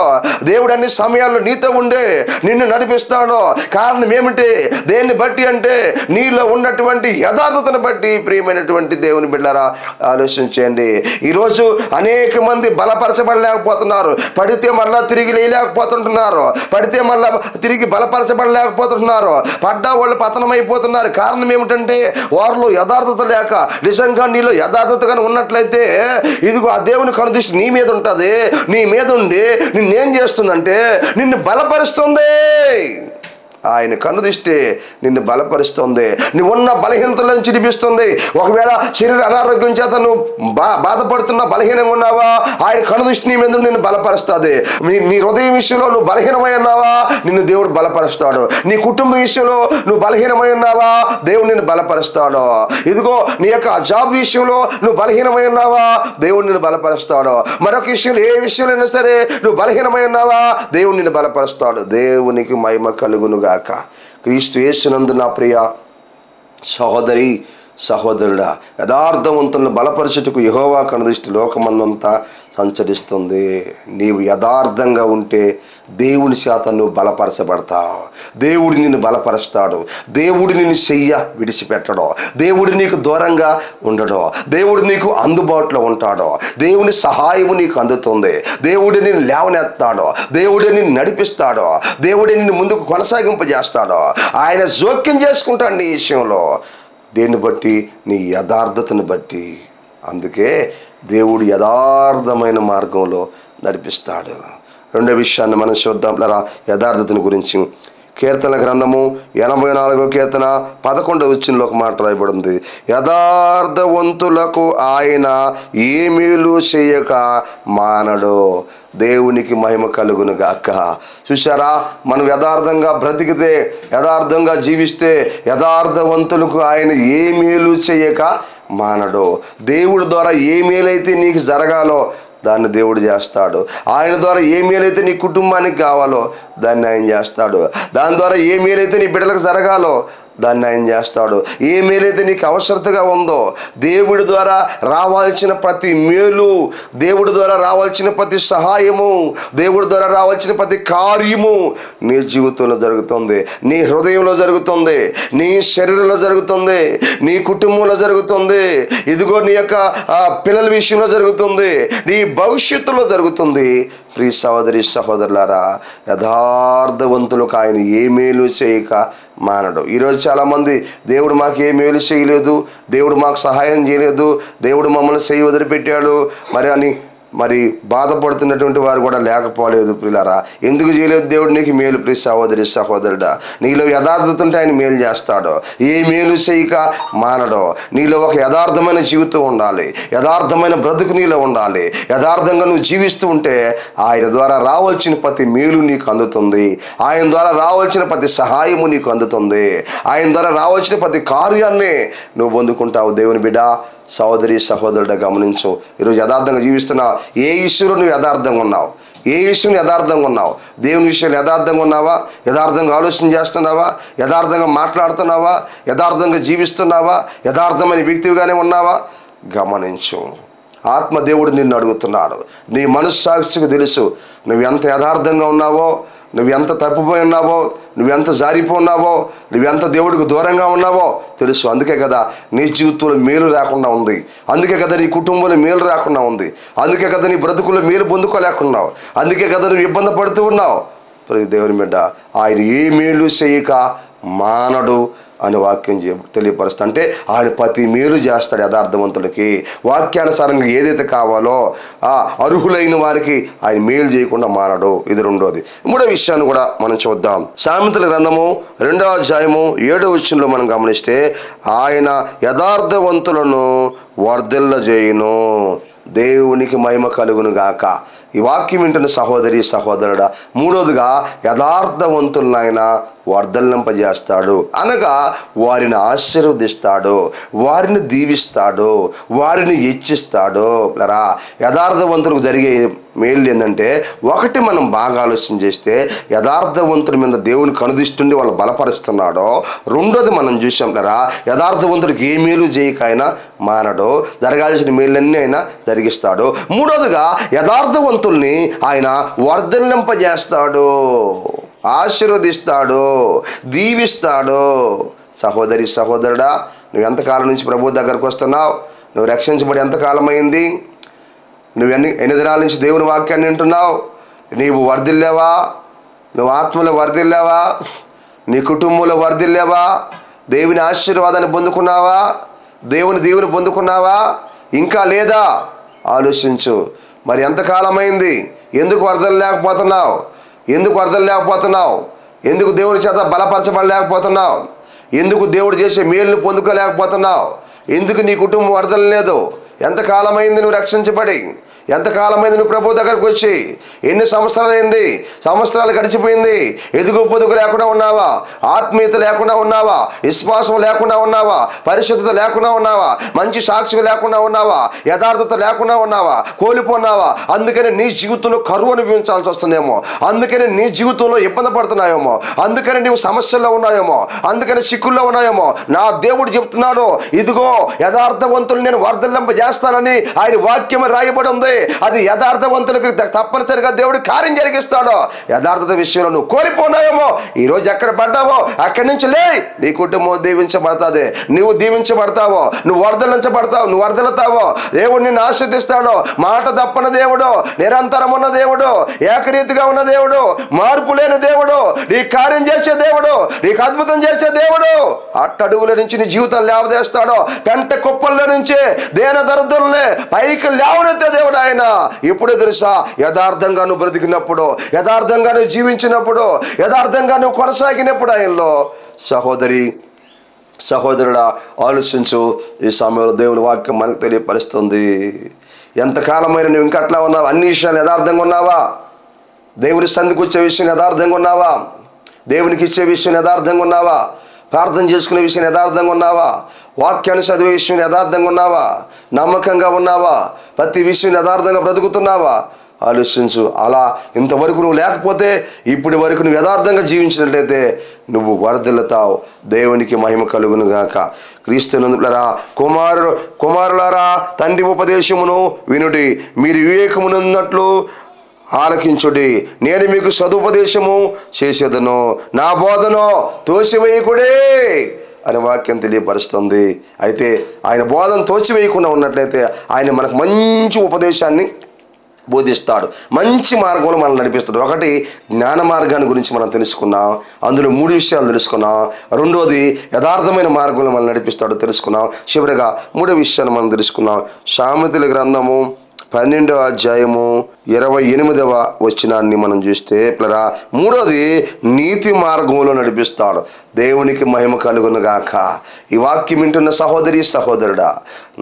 దేవుడు అన్ని సమయాల్లో నీతో ఉండే నిన్ను నడిపిస్తాడు. కారణం ఏమిటి? దేన్ని బట్టి అంటే నీలో ఉన్నటువంటి యథార్థతను బట్టి. ప్రియమైనటువంటి దేవుని బిడ్డలారా, ఆలోచించండి. ఈరోజు అనేక మంది బలపరచబడలేకపోతున్నారు. పడితే మళ్ళా తిరిగి లేలేకపోతుంటున్నారు, పడితే మళ్ళా తిరిగి బలపరచబడలేకపోతుంటున్నారు. పడ్డా వాళ్ళు పతనమైపోతున్నారు. కారణం ఏమిటంటే వారిలో యథార్థత లేక. నిజంగా నీలో యథార్థతగా ఉన్నట్లయితే ఇదిగో ఆ దేవుని కనుదృష్టి నీ మీద ఉంటుంది. నీ మీద ఉండి నిన్నేం చేస్తుందంటే నిన్ను బలపరుస్తుంది. ఆయన కనుదృష్టి నిన్ను బలపరుస్తుంది, నువ్వున్న బలహీనతల నుంచి విడిపిస్తుంది. ఒకవేళ శరీర అనారోగ్యం చేత నువ్వు బాధపడుతున్నా, బలహీనంగా ఉన్నావా, ఆయన కనుదృష్టి నీ మీద నిన్ను బలపరుస్తుంది. నీ హృదయం విషయంలో నువ్వు బలహీనమై ఉన్నావా, నిన్ను దేవుడు బలపరుస్తాడు. నీ కుటుంబ విషయంలో నువ్వు బలహీనమై ఉన్నావా, దేవుడు నిన్ను బలపరుస్తాడు. ఇదిగో నీ యొక్క జాబ్ విషయంలో నువ్వు బలహీనమై ఉన్నావా, దేవుడు నిన్ను బలపరుస్తాడు. మరొక విషయంలో, ఏ విషయంలో సరే నువ్వు బలహీనమై ఉన్నావా, దేవుడు నిన్ను బలపరుస్తాడు. దేవునికి మహిమ కలుగునుగాక. క్రీస్తు యేసునందు నా ప్రియ సహోదరి సహోదరుడా, యథార్థవంతులను బలపరచుటకు యెహోవా కనుదృష్టి లోకమందంతా సంచరిస్తుంది. నీవు యథార్థంగా ఉంటే దేవుని చేత నువ్వు బలపరచబడతావు. దేవుడు నిన్ను బలపరుస్తాడు. దేవుడు నిన్ను విడిచిపెట్టడు. దేవుడు నీకు దూరంగా ఉండడు. దేవుడు నీకు అందుబాటులో ఉంటాడు. దేవుని సహాయము నీకు అందుతుంది. దేవుడు నిన్ను లేవనెత్తాడు. దేవుడు నిన్ను నడిపిస్తాడు. దేవుడు నిన్ను ముందుకు కొనసాగింపజేస్తాడు. ఆయన జోక్యం చేసుకుంటాడు నీ విషయంలో. దేన్ని బట్టి? నీ యథార్థతను బట్టి. అందుకే దేవుడు యథార్థమైన మార్గంలో నడిపిస్తాడు. రెండో విషయాన్ని మనం చూద్దాం యథార్థతను గురించి. కీర్తన గ్రంథము 84వ కీర్తన 11వ వచనంలో ఒక మాట రాయబడింది. యథార్థవంతులకు ఆయన ఏ మేలు చేయక మానడు. దేవునికి మహిమ కలుగును గాక. చూసారా, మనం యథార్థంగా బ్రతికితే, యథార్థంగా జీవిస్తే యథార్థవంతులకు ఆయన ఏ మేలు చేయక మానడు. దేవుడి ద్వారా ఏ మేలైతే నీకు జరగాలో దాన్ని దేవుడు చేస్తాడు. ఆయన ద్వారా ఏ మేలైతే నీ కుటుంబానికి కావాలో దాన్ని ఆయన చేస్తాడు. దాని ద్వారా ఏ మేలైతే నీ బిడ్డలకు జరగాలో దాన్ని ఆయన చేస్తాడు. ఏ మేలైతే నీకు అవసరతగా ఉందో, దేవుడి ద్వారా రావాల్సిన ప్రతి మేలు, దేవుడి ద్వారా రావాల్సిన ప్రతి సహాయము, దేవుడి ద్వారా రావాల్సిన ప్రతి కార్యము నీ జీవితంలో జరుగుతుంది, నీ హృదయంలో జరుగుతుంది, నీ శరీరంలో జరుగుతుంది, నీ కుటుంబంలో జరుగుతుంది. ఇదిగో నీ యొక్క పిల్లల విషయంలో జరుగుతుంది, నీ భవిష్యత్తులో జరుగుతుంది. ప్రియ సహోదరి సహోదరులారా, యథార్థవంతులకు ఆయన ఏ మేలు చేయక మానడు. ఈరోజు చాలామంది దేవుడు మాకు ఏ మేలు చేయలేదు, దేవుడు మాకు సహాయం చేయలేదు, దేవుడు మమ్మల్ని చేయి వదిలిపెట్టాడు మరి బాధపడుతున్నటువంటి వారు కూడా లేకపోలేదు. ప్రియులారా, ఎందుకు చేయలేదు దేవుడు నీకు మేలు? ప్రియ సహోదరి సహోదరుడా, నీలో యథార్థత ఉంటే ఆయన మేలు చేస్తాడు. ఏ మేలు చేయక మానడు. నీలో ఒక యథార్థమైన జీవితం ఉండాలి, యథార్థమైన బ్రతుకు నీలో ఉండాలి. యథార్థంగా నువ్వు జీవిస్తూ ఉంటే ఆయన ద్వారా రావాల్సిన ప్రతి మేలు నీకు అందుతుంది. ఆయన ద్వారా రావాల్సిన ప్రతి సహాయము నీకు అందుతుంది. ఆయన ద్వారా రావాల్సిన ప్రతి కార్యాన్ని నువ్వు పొందుకుంటావు. దేవుని బిడ్డ, సహోదరి సహోదరుడు గమనించు. ఈరోజు యథార్థంగా జీవిస్తున్నావు. ఏ ఇష్యూలో నువ్వు యథార్థంగా ఉన్నావు? ఏ విషయం యథార్థంగా ఉన్నావు? దేవుని విషయంలో యథార్థంగా ఉన్నావా? యథార్థంగా ఆలోచన చేస్తున్నావా? యథార్థంగా మాట్లాడుతున్నావా? యథార్థంగా జీవిస్తున్నావా? యథార్థమైన వ్యక్తిగానే ఉన్నావా? గమనించు. ఆత్మదేవుడు నిన్ను అడుగుతున్నాడు. నీ మనస్సాక్షికి తెలుసు నువ్వు ఎంత యథార్థంగా ఉన్నావో, నువ్వెంత తప్పిపోయి ఉన్నావో, నువ్వెంత జారిపోన్నావో, నువ్వెంత దేవుడికి దూరంగా ఉన్నావో తెలుసు. అందుకే కదా నీ జీవితంలో మేలు రాకుండా ఉంది. అందుకే కదా నీ కుటుంబంలో మేలు రాకుండా ఉంది. అందుకే కదా నీ బ్రతుకుల్లో మేలు పొందుకోలేకున్నావు. అందుకే కదా నువ్వు ఇబ్బంది పడుతూ ఉన్నావు. దేవుని బిడ్డ, ఆయన ఏ మేలు చేయక మానడు అని వాక్యం తెలియపరుస్తా. అంటే ఆయన ప్రతి మేలు చేస్తాడు యథార్థవంతులకి. వాక్యానుసారంగా ఏదైతే కావాలో అర్హులైన వారికి ఆయన మేలు చేయకుండా మానడు. ఇది రెండోది. మూడో విషయాన్ని కూడా మనం చూద్దాం. సామెతల గ్రంథము 2వ అధ్యాయము 7వ వచనంలో మనం గమనిస్తే, ఆయన యథార్థవంతులను వర్ధిల్లజేయును. దేవునికి మహిమ కలుగును గాక. ఈ వాక్యం వింటున్న సహోదరి సహోదరుడా, మూడోదిగా యథార్థవంతులను ఆయన వర్ధలింపజేస్తాడు. అనగా వారిని ఆశీర్వదిస్తాడు, వారిని దీవిస్తాడు, వారిని హెచ్చిస్తాడు. యథార్థవంతులకు జరిగే మేలు ఏంటంటే, ఒకటి మనం బాగా ఆలోచన చేస్తే యథార్థవంతుల మీద దేవుని కనుదృష్టి వాళ్ళు బలపరుస్తున్నాడో. రెండోది మనం చూసాం యథార్థవంతుడికి ఏ మేలు చేయక ఆయన మానడో, జరగాల్సిన మేలన్నీ ఆయన జరిగిస్తాడు. మూడోదిగా యథార్థవంతుల్ని ఆయన వర్ధలింపజేస్తాడు, ఆశీర్వదిస్తాడు, దీవిస్తాడు. సహోదరి సహోదరుడా, నువ్వు ఎంతకాలం నుంచి ప్రభు దగ్గరకు వస్తున్నావు? నువ్వు రక్షించబడి ఎంతకాలం అయింది? నువ్వు ఎన్ని దినాల నుంచి దేవుని వాక్యాన్ని వింటున్నావు? నీవు వర్ధిల్లేవా? నువ్వు ఆత్మలో వర్ధిల్లేవా? నీ కుటుంబంలో వర్ధిల్లేవా? దేవుని ఆశీర్వాదాన్ని పొందుకున్నావా? దేవుని దీవెని పొందుకున్నావా? ఇంకా లేదా? ఆలోచించు. మరి ఎంతకాలమైంది? ఎందుకు వర్ధలు లేకపోతున్నావు? ఎందుకు వర్ధలు లేకపోతున్నావు? ఎందుకు దేవుని చేత బలపరచబడలేకపోతున్నావు? ఎందుకు దేవుడు చేసే మేలును పొందుకోలేకపోతున్నావు? ఎందుకు నీ కుటుంబం వరదలు లేదు? ఎంతకాలమైంది నువ్వు రక్షించబడి? ఎంతకాలమైంది నువ్వు ప్రభు దగ్గరకు వచ్చి? ఎన్ని సంవత్సరాలైంది? సంవత్సరాలు గడిచిపోయింది. ఎదుగు పొదుగు లేకుండా ఉన్నావా? ఆత్మీయత లేకుండా ఉన్నావా? విశ్వాసం లేకుండా ఉన్నావా? పరిశుద్ధత లేకుండా ఉన్నావా? మంచి సాక్షి లేకుండా ఉన్నావా? యథార్థత లేకుండా ఉన్నావా? కోల్పోన్నావా? అందుకని నీ జీవితంలో కరువు అనుభవించాల్సి వస్తుందేమో. అందుకని నీ జీవితంలో ఇబ్బంది పడుతున్నాయేమో. అందుకని నీవు సమస్యల్లో ఉన్నాయేమో. అందుకని చిక్కుల్లో ఉన్నాయేమో. నా దేవుడు చెప్తున్నాడు, ఇదిగో యథార్థవంతులు నేను వర్ధలింపజేస్తానని ఆయన వాక్యం రాయబడి ఉంది. అది యథార్థవంతులకు తప్పనిసరిగా దేవుడు కార్యం జరిగిస్తాడు. యథార్థత విషయంలో నువ్వు కోల్పోన్నావేమో. ఈరోజు ఎక్కడ పడ్డావో అక్కడి నుంచి లే. నీ కుటుంబం దీవించబడతాది. నువ్వు దీవించబడతావో, నువ్వు వర్ధలించబడతావు, నువ్వు వర్ధలుతావో. దేవుడు నిన్ను ఆశీర్దిస్తాడు. మాట తప్పని దేవుడు, నిరంతరం ఉన్న దేవుడు, ఏకరీతిగా ఉన్న దేవుడు, మార్పు లేని దేవుడు, నీ కార్యం చేసే దేవుడు, నీకు అద్భుతం చేసే దేవుడు. అట్టడుగుల నుంచి నీ జీవితం లేవదేస్తాడు. పెంట కుప్పల్లో నుంచి దేన దరిద్రుల్ని పైకి లేవనెత్తే దేవుడు ఆయన. ఎప్పుడో తెలుసా? యథార్థంగా నువ్వు బ్రతికినప్పుడు, యథార్థంగా నువ్వు జీవించినప్పుడు, యథార్థంగా నువ్వు కొనసాగినప్పుడు ఆయనలో. సహోదరి సహోదరుడా, ఆలోచించు. ఈ సమయంలో దేవుని వాక్యం మనకు తెలియపరుస్తుంది. ఎంతకాలమైన నువ్వు ఇంకా అట్లా ఉన్నావు? అన్ని విషయాలు యథార్థంగా ఉన్నావా? దేవుని సంధికి వచ్చే విషయం యథార్థంగా ఉన్నావా? దేవునికి ఇచ్చే విషయం యథార్థంగా ఉన్నావా? ప్రార్థన చేసుకునే విషయం యథార్థంగా ఉన్నావా? వాక్యాన్ని చదివే విషయం యథార్థంగా ఉన్నావా? నమ్మకంగా ఉన్నావా? ప్రతి విషయం యథార్థంగా బ్రతుకుతున్నావా? ఆలోచించు. అలా ఇంతవరకు నువ్వు లేకపోతే ఇప్పటి వరకు నువ్వు యథార్థంగా జీవించినట్లయితే నువ్వు వర్ధిల్లుతావు. దేవునికి మహిమ కలుగును గాక. క్రీస్తునందులారా, కుమారులారా, తండ్రి ఉపదేశమును వినుడి, మీరు వివేకమునున్నట్లు ఆలకించుడి. నేను మీకు సదుపదేశము చేసేదను, నా బోధను తోసివేయకుడే అని వాక్యం తెలియపరుస్తుంది. అయితే ఆయన బోధన తోసివేయకుండా ఉన్నట్లయితే ఆయన మనకు మంచి ఉపదేశాన్ని బోధిస్తాడు. మంచి మార్గంలో మనం నడిపిస్తాడు. ఒకటి, జ్ఞాన మార్గాన్ని గురించి మనం తెలుసుకున్నాం. అందులో 3 విషయాలు తెలుసుకున్నాం. రెండోది, యథార్థమైన మార్గంలో మనం నడిపిస్తాడు తెలుసుకున్నాం. చివరిగా 3వ విషయాన్ని మనం తెలుసుకున్నాం. సామెతల గ్రంథము 12వ అధ్యాయము 28వ వచనాన్ని మనం చూస్తే పిల్లరా, 3వది నీతి మార్గంలో నడిపిస్తాడు. దేవునికి మహిమ కలుగును గాక. ఈ వాక్యం వింటున్న సహోదరి సహోదరుడా,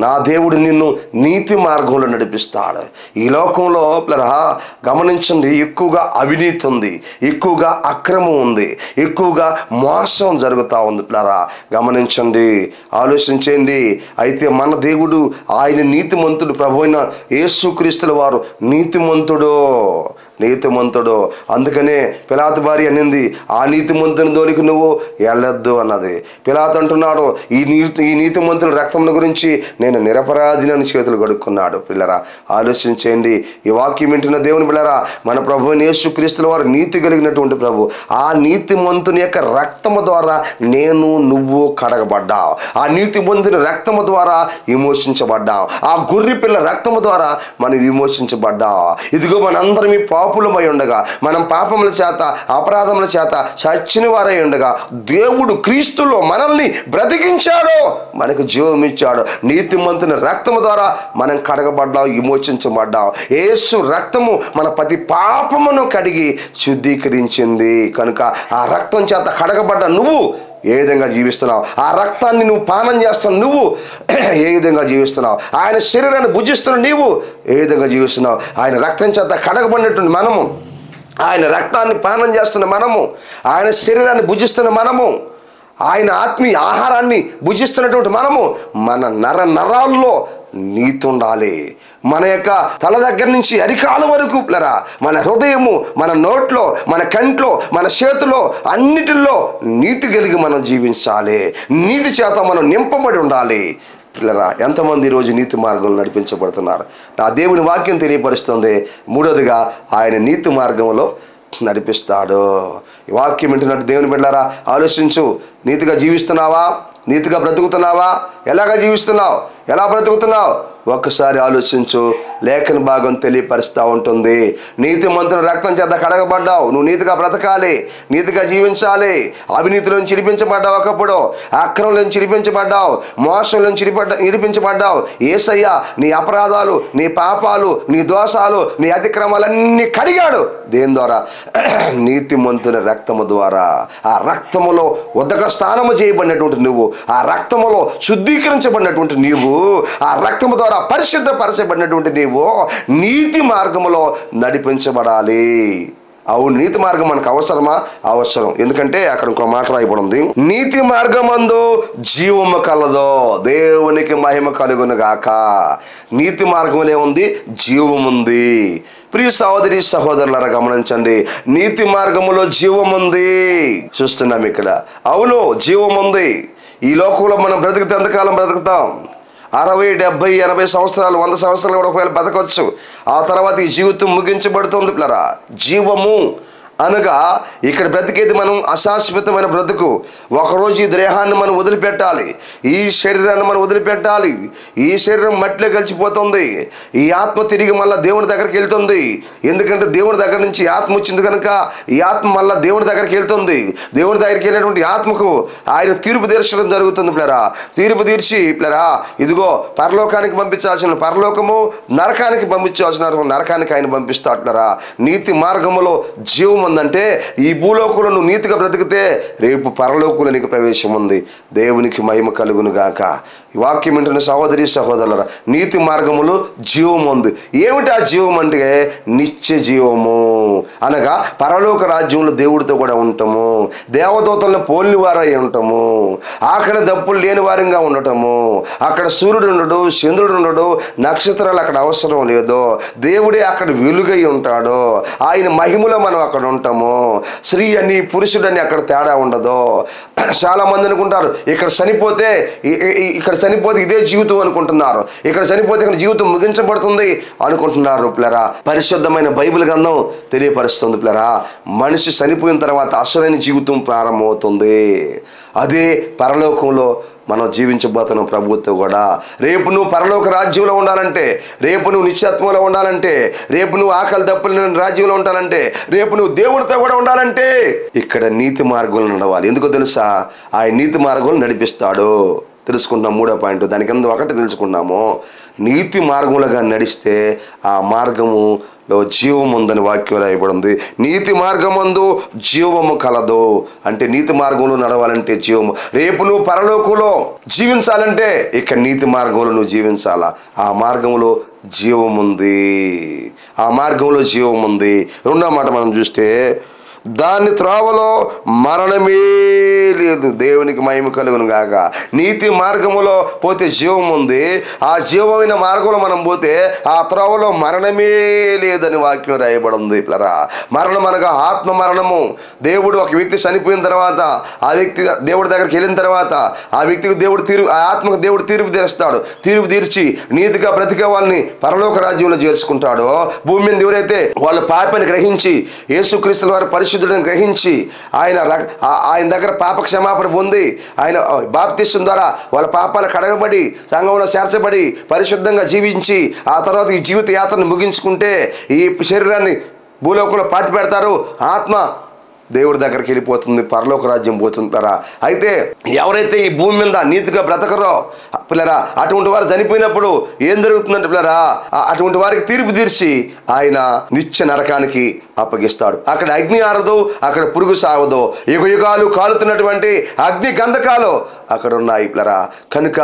నా దేవుడు నిన్ను నీతి మార్గంలో నడిపిస్తాడు. ఈ లోకంలో పిల్లరా గమనించండి, ఎక్కువగా అవినీతి ఉంది, ఎక్కువగా అక్రమం ఉంది, ఎక్కువగా మోసం జరుగుతూ ఉంది. పిల్లరా గమనించండి, ఆలోచించండి. అయితే మన దేవుడు ఆయన నీతిమంతుడు. ప్రభు అయిన యేసుక్రీస్తుల వారు నీతిమంతుడు. అందుకనే పిలాతు భార్య అనింది, ఆ నీతిమంతుని దోలికి నువ్వు వెళ్ళొద్దు అన్నది. పిలాతు అంటున్నాడు, ఈ నీతిమంతుని రక్తముల గురించి నేను నిరపరాధిని చేతులు కడుక్కున్నాడు. పిల్లరా ఆలోచించండి. ఈ వాక్యం వింటున్న దేవుని పిల్లరా, మన ప్రభు యేసుక్రీస్తుల వారు నీతి కలిగినటువంటి ప్రభు. ఆ నీతిమంతుని యొక్క రక్తము ద్వారా నువ్వు కడగబడ్డావు. ఆ నీతిమంతుని రక్తము ద్వారా విమోచించబడ్డావు. ఆ గొర్రె పిల్ల రక్తము ద్వారా మనం విమోచించబడ్డావు. ఇదిగో మనందరం ఈ పాపులమై ఉండగా, మనం పాపముల చేత అపరాధముల చేత చచ్చిన వారై ఉండగా దేవుడు క్రీస్తులో మనల్ని బ్రతికించాడు, మనకు జీవం ఇచ్చాడు. నీతిమంతుని రక్తము ద్వారా మనం కడగబడ్డాం, విమోచించబడ్డాం. యేసు రక్తము మన ప్రతి పాపమును కడిగి శుద్ధీకరించింది. కనుక ఆ రక్తం చేత కడగబడ్డ నువ్వు ఏ విధంగా జీవిస్తున్నావు? ఆ రక్తాన్ని నువ్వు పానం చేస్తున్నావు, నువ్వు ఏ విధంగా జీవిస్తున్నావు? ఆయన శరీరాన్ని భుజిస్తున్న నీవు ఏ విధంగా జీవిస్తున్నావు? ఆయన రక్తం చేత కడగబడినటువంటి మనము, ఆయన రక్తాన్ని పానం చేస్తున్న మనము, ఆయన శరీరాన్ని భుజిస్తున్న మనము, ఆయన ఆత్మీయ ఆహారాన్ని భుజిస్తున్నటువంటి మనము, మన నరాల్లో నీతి ఉండాలి. మన యొక్క తల దగ్గర నుంచి అరికాల వరకు పిల్లరా, మన హృదయము, మన నోట్లో, మన కంట్లో, మన చేతిలో అన్నిటిలో నీతి కలిగి మనం జీవించాలి. నీతి చేత మనం నింపబడి ఉండాలి. పిల్లరా ఎంతమంది ఈరోజు నీతి మార్గంలో నడిపించబడుతున్నారు? నా దేవుని వాక్యం తెలియపరుస్తుంది. 3వదిగా ఆయన నీతి మార్గంలో నడిపిస్తాడు. ఈ వాక్యం వింటున్నట్టు దేవుని బిడ్డలారా, ఆలోచించు. నీతిగా జీవిస్తున్నావా? నీతిగా బ్రతుకుతున్నావా? ఎలాగా జీవిస్తున్నావు? ఎలా బ్రతుకుతున్నావు? ఒక్కసారి ఆలోచించు. లేఖన భాగం తెలియపరుస్తూ ఉంటుంది. నీతిమంతుని రక్తం చేత కడగబడ్డావు. నువ్వు నీతిగా బ్రతకాలి, నీతిగా జీవించాలి. అవినీతిలో నుంచి విడిపించబడ్డావు, ఒకప్పుడు అక్రమం నుంచి విడిపించబడ్డావు, మోసం నుంచి విడిపించబడ్డావు. యేసయ్య నీ అపరాధాలు, నీ పాపాలు, నీ దోషాలు, నీ అతిక్రమాలన్నీ కడిగాడు. దేని ద్వారా? నీతిమంతుని రక్తం రక్తము ద్వారా, ఆ రక్తములో ఉదక స్నానము చేయబడినటువంటి నువ్వు, ఆ రక్తములో శుద్ధీకరించబడినటువంటి నీవు, ఆ రక్తము ద్వారా పరిశుద్ధపరచబడినటువంటి నీవు నీతి మార్గములో నడిపించబడాలి. అవును, నీతి మార్గం మనకు అవసరమా? అవసరం. ఎందుకంటే అక్కడ ఇంకో మాట రాయబడింది, నీతి మార్గమందు జీవము కలదో, దేవునికి మహిమ కలుగును గాక. నీతి మార్గంలో ఏముంది? జీవం ఉంది. ప్రియ సహోదరి సహోదరులారా గమనించండి, నీతి మార్గములో జీవం ఉంది. చూస్తున్నాం ఇక్కడ. అవును, జీవం ఉంది. ఈ లోకంలో మనం బ్రతికితే ఎంతకాలం బ్రతుకుతాం? 60, 70, 80 సంవత్సరాలు, 100 సంవత్సరాలు కూడా ఒకవేళ బతకొచ్చు. ఆ తర్వాత ఈ జీవితం ముగించబడుతుంది పిల్లరా. జీవము అనగా ఇక్కడ బ్రతికేది మనం అశాశ్వతమైన బ్రతుకు. ఒకరోజు ఈ దేహాన్ని మనం వదిలిపెట్టాలి, ఈ శరీరాన్ని మనం వదిలిపెట్టాలి. ఈ శరీరం మట్టిలో కలిసిపోతుంది, ఈ ఆత్మ తిరిగి మళ్ళీ దేవుని దగ్గరికి వెళ్తుంది. ఎందుకంటే దేవుని దగ్గర నుంచి ఆత్మ వచ్చింది కనుక ఈ ఆత్మ మళ్ళీ దేవుని దగ్గరికి వెళ్తుంది. దేవుని దగ్గరికి వెళ్ళినటువంటి ఆత్మకు ఆయన తీర్పు తీర్చడం జరుగుతుంది పిల్లరా. తీర్పు తీర్చి పిల్లరా, ఇదిగో పరలోకానికి పంపించాల్సిన పరలోకము, నరకానికి పంపించాల్సిన నరకానికి ఆయన పంపిస్తాడు పిల్లరా. నీతి మార్గములో జీవం ఉందంటే ఈ భూలోకంలో నువ్వు నీతిగా బ్రతికితే రేపు పరలోకంలో నీకు ప్రవేశం ఉంది. దేవునికి మహిమ కలుగును గాక. ఈ వాక్యం వింటున్న సహోదరి సహోదరులారా, నీతి మార్గములో జీవం ఉంది. ఏమిటి ఆ జీవం అంటే? నిత్య జీవము అనగా పరలోక రాజ్యంలో దేవుడితో కూడా ఉంటాము, దేవదూతలను పోలిన వారై ఉంటాము, ఆకలి దప్పులు లేని వారంగా ఉండటము. అక్కడ సూర్యుడు ఉండడు, చంద్రుడు ఉండడు, నక్షత్రాలు అక్కడ అవసరం లేదు. దేవుడే అక్కడ వెలుగై ఉంటాడు. ఆయన మహిమలో మనం అక్కడ ఉంటాము. స్త్రీ అని పురుషుడని అక్కడ తేడా ఉండదు. చాలా మంది అనుకుంటారు ఇక్కడ చనిపోతే ఇదే జీవితం అనుకుంటున్నారు, ఇక్కడ చనిపోతే ఇక్కడ జీవితం ముగించబడుతుంది అనుకుంటున్నారు పిల్లరా. పరిశుద్ధమైన బైబిల్ గ్రంథం తెలియపరుస్తుంది పిల్లరా, మనిషి చనిపోయిన తర్వాత అసలైన జీవితం ప్రారంభమవుతుంది. అదే పరలోకంలో మనం జీవించబోతున్నాం ప్రభుత్వం కూడా. రేపు నువ్వు పరలోక రాజ్యంలో ఉండాలంటే, రేపు నువ్వు నిత్యత్వంలో ఉండాలంటే, రేపు నువ్వు ఆకలి దప్పుల రాజ్యంలో ఉండాలంటే, రేపు నువ్వు దేవుడితో కూడా ఉండాలంటే ఇక్కడ నీతి మార్గంలో నడవాలి. ఎందుకో తెలుసా? ఆయన నీతి మార్గంలో నడిపిస్తాడు. తెలుసుకుంటున్నాం. 3వ పాయింట్ దాని కింద 1 తెలుసుకున్నాము. నీతి మార్గంలోగా నడిస్తే ఆ మార్గములో జీవం ఉందని వాక్యం రాయబడింది. నీతి మార్గమందు జీవము కలదు అంటే నీతి మార్గంలో నడవాలంటే జీవము. రేపు నువ్వు పరలోకంలో జీవించాలంటే ఇక్కడ నీతి మార్గంలో నువ్వు జీవించాలా. ఆ మార్గంలో జీవం ఉంది, ఆ మార్గంలో జీవం ఉంది. 2వ మాట మనం చూస్తే, దాని త్రోవలో మరణమే లేదు. దేవునికి మహిమ కలుగును గాక. నీతి మార్గములో పోతే జీవం ఉంది, ఆ జీవమైన మార్గంలో మనం పోతే ఆ త్రోవలో మరణమే లేదని వాక్యం రాయబడింది పిల్లరా. మరణం అనగా ఆత్మ మరణము. దేవుడు ఒక వ్యక్తి చనిపోయిన తర్వాత, ఆ వ్యక్తి దేవుడి దగ్గరికి వెళ్ళిన తర్వాత ఆ వ్యక్తికి ఆ ఆత్మకు దేవుడు తీర్పు తీరుస్తాడు. తీర్పు తీర్చి నీతిగా బ్రతికే వాళ్ళని పరలోక రాజ్యంలో చేర్చుకుంటాడు. భూమి మీద ఎవరైతే వాళ్ళ పాపని గ్రహించి యేసుక్రీస్తుల వారి పరిశుద్ధుడిని గ్రహించి ఆయన దగ్గర పాప క్షమాపణ పొంది ఆయన బాప్తిస్తం ద్వారా వాళ్ళ పాపాలు కడగబడి సంఘంలో చేర్చబడి పరిశుద్ధంగా జీవించి ఆ తర్వాత ఈ జీవిత యాత్రను ముగించుకుంటే ఈ శరీరాన్ని భూలోకంలో పాతి పెడతారు. ఆత్మ దేవుడి దగ్గరికి వెళ్ళిపోతుంది, పరలోక రాజ్యం పోతుంది పిల్లరా. అయితే ఎవరైతే ఈ భూమి మీద నీతిగా బ్రతకరో పిల్లరా, అటువంటి వారు చనిపోయినప్పుడు ఏం జరుగుతుందంటే పిల్లరా, అటువంటి వారికి తీర్పు తీర్చి ఆయన నిత్య నరకానికి అప్పగిస్తాడు. అక్కడ అగ్ని ఆరదు, అక్కడ పురుగు సాగదు, యుగాలు కాలుతున్నటువంటి అగ్ని గంధకాలు అక్కడ ఉన్నాయి పిల్లరా. కనుక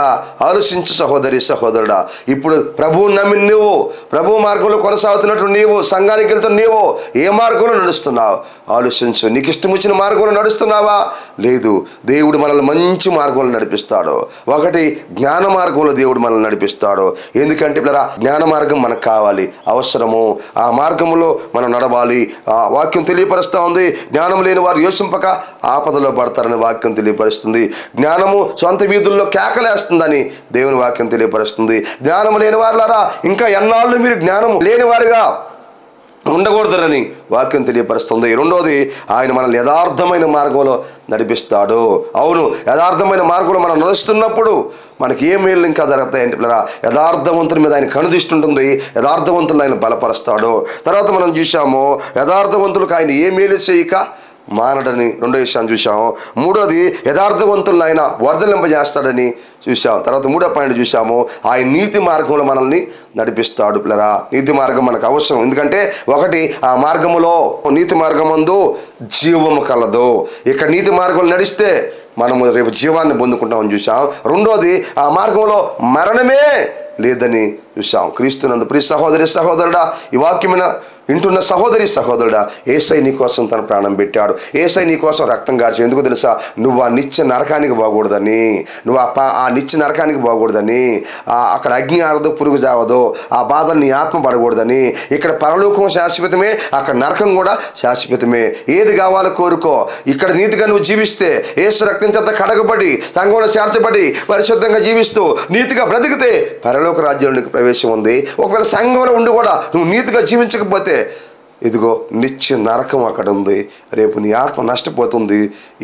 ఆలోచించు సహోదరి సహోదరుడా, ఇప్పుడు ప్రభువు నమ్మి నువ్వు ప్రభు మార్గంలో కొనసాగుతున్నట్టు నీవు సంఘానికి వెళ్తున్న నీవు ఏ మార్గంలో నడుస్తున్నావు ఆలోచించు. నీకు ఇష్టం వచ్చిన మార్గంలో నడుస్తున్నావా? లేదు. దేవుడు మనల్ని మంచి మార్గంలో నడిపిస్తాడు. ఒకటి జ్ఞాన మార్గంలో దేవుడు మనల్ని నడిపిస్తాడు. ఎందుకంటే పిల్లరా, జ్ఞాన మార్గం మనకు కావాలి, అవసరము. ఆ మార్గంలో మనం నడవాలి. ఆ వాక్యం తెలియపరుస్తూ ఉంది, జ్ఞానం లేని వారు యోచింపక ఆపదలో పడతారని వాక్యం తెలియపరుస్తుంది. జ్ఞానము సొంత వీధుల్లో కేకలేస్తుందని దేవుని వాక్యం తెలియపరుస్తుంది. జ్ఞానం లేని వారులారా, ఇంకా ఎన్నాళ్ళు మీరు జ్ఞానం లేని వారుగా ఉండకూడదని వాక్యం తెలియపరుస్తుంది. 2వది, ఆయన మనల్ని యథార్థమైన మార్గంలో నడిపిస్తాడు. అవును, యథార్థమైన మార్గంలో మనం నడుస్తున్నప్పుడు మనకి ఏ మేలు ఇంకా జరుగుతాయంటే పిల్లరా, యథార్థవంతుల మీద ఆయన కనుదృష్టి ఉంటుంది, యథార్థవంతులు ఆయన బలపరుస్తాడు. తర్వాత మనం చూసాము, యథార్థవంతులకు ఆయన ఏ మేలు చేయక మానడని రెండో విషయాన్ని చూసాం. మూడోది యథార్థవంతులను ఆయన వర్ధలింపజేస్తాడని చూసాం. తర్వాత మూడో పాయింట్ చూసాము, ఆయన నీతి మార్గంలో మనల్ని నడిపిస్తాడు. పిల్లరా, నీతి మార్గం మనకు అవసరం. ఎందుకంటే ఒకటి, ఆ మార్గములో నీతి మార్గమందు జీవము కలదు. ఇక్కడ నీతి మార్గంలో నడిస్తే మనము రేపు జీవాన్ని పొందుకుంటామని చూసాం. రెండోది, ఆ మార్గంలో మరణమే లేదని చూసాం. క్రీస్తునందు ప్రియ సహోదరి సహోదరుడా, ఈ వాక్యమైన వింటున్న సహోదరి సహోదరుడా, యేసయ్య నీ కోసం తన ప్రాణం పెట్టాడు. యేసయ్య నీ కోసం రక్తం గార్చి. ఎందుకు తెలుసా? నువ్వు ఆ నిత్య నరకానికి పోకూడదని, నువ్వు ఆ నిత్య నరకానికి పోకూడదని, అక్కడ అగ్ని ఆరదు, పురుగు జావదు, ఆ బాధలు నీ ఆత్మ పడకూడదని. ఇక్కడ పరలోకం శాశ్వతమే, అక్కడ నరకం కూడా శాశ్వతమే. ఏది కావాలో కోరుకో. ఇక్కడ నీతిగా నువ్వు జీవిస్తే, యేసు రక్తం చేత కడగబడి, సంఘంలో చేర్చబడి, పరిశుద్ధంగా జీవిస్తూ నీతిగా బ్రతికితే పరలోక రాజ్యంలోకి ప్రవేశం ఉంది. ఒకవేళ సంఘంలో ఉండి కూడా నువ్వు నీతిగా జీవించకపోతే ఇదిగో నిత్య నరకం అక్కడ ఉంది. రేపు నీ ఆత్మ నష్టపోతుంది.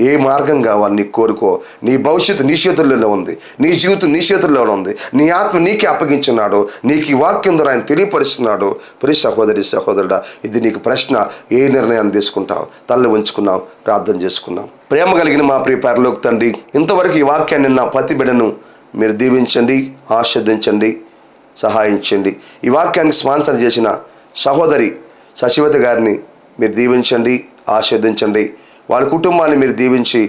ఏ మార్గం కావాలి నీకు కోరుకో. నీ భవిష్యత్తు నీ చేతుల్లోనే ఉంది, నీ జీవితం నీ చేతుల్లోనే ఉంది. నీ ఆత్మ నీకే అప్పగించున్నాడు. నీకు ఈ వాక్యం ద్వారా ఆయన తెలియపరుస్తున్నాడు. ప్రియ సహోదరి సహోదరుడా, ఇది నీకు ప్రశ్న. ఏ నిర్ణయాన్ని తీసుకుంటావు? తల్లి ఉంచుకున్నాం, ప్రార్థన చేసుకున్నాం. ప్రేమ కలిగిన మా ప్రియ పరలోక తండ్రి, ఇంతవరకు ఈ వాక్యాన్ని నా ప్రతి బిడ్డను మీరు దీవించండి, ఆస్వాదించండి, సహాయించండి. ఈ వాక్యాన్ని స్పాన్సర్ చేసిన సహోదరి శశివతి గారిని మీరు దీవించండి, ఆశీర్వదించండి. వాళ్ళ కుటుంబాన్ని మీరు దీవించి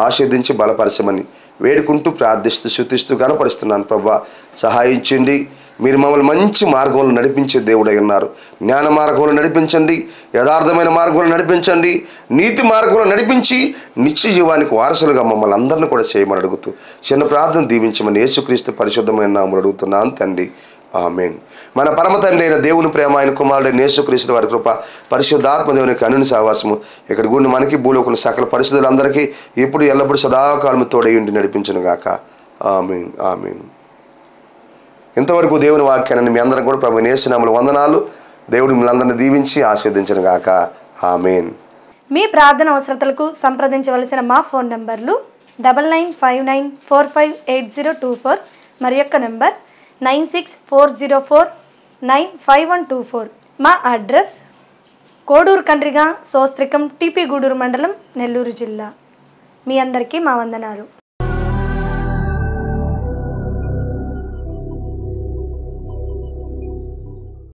ఆశీర్వదించి బలపరచమని వేడుకుంటూ ప్రార్థిస్తూ శుతిస్తూ కనపరుస్తున్నాను. ప్రభువా, సహాయించండి. మీరు మమ్మల్ని మంచి మార్గంలో నడిపించే దేవుడై ఉన్నారు. జ్ఞాన మార్గంలో నడిపించండి, యథార్థమైన మార్గంలో నడిపించండి, నీతి మార్గంలో నడిపించి నిత్య జీవానికి వారసులుగా మమ్మల్ని అందరిని కూడా చేయమని అడుగుతూ చిన్న ప్రార్థన దీవించమని యేసుక్రీస్తు పరిశుద్ధమైన నామములో అడుగుతున్నాను తండ్రి, ఆమేన్. మన పరమ తండ్రి అయిన దేవుని ప్రేమ, ఆయన కుమారుడైన యేసుక్రీస్తు వారి కృప, పరిశుద్ధాత్మ దేవునికి అనుని సహవాసము ఇక్కడ గుండి మనకి భూలోకుల సకల పరిశుద్ధులందరికీ ఇప్పుడు ఎల్లప్పుడూ సదాకాలము తోడై ఉండి నడిపించును గాక. ఆమేన్, ఆమేన్. ఇంతవరకు దేవుని వాక్యాన్ని మీ అందరం కూడా ప్రభు యేసు నామములో వందనాలు. దేవుడు మిమ్మల్ని అందరినీ దీవించి ఆశీర్వదించును గాక. ఆమేన్. మీ ప్రార్థన అవసరతలకు సంప్రదించవలసిన మా ఫోన్ నంబర్లు 9959458024 మరి యొక్క నంబర్ 9640495124. మా అడ్రస్ కోడూరు కండ్రిగా, సోస్త్రికం, టీపీ గూడూరు మండలం, నెల్లూరు జిల్లా. మీ అందరికీ మా వందనాలు.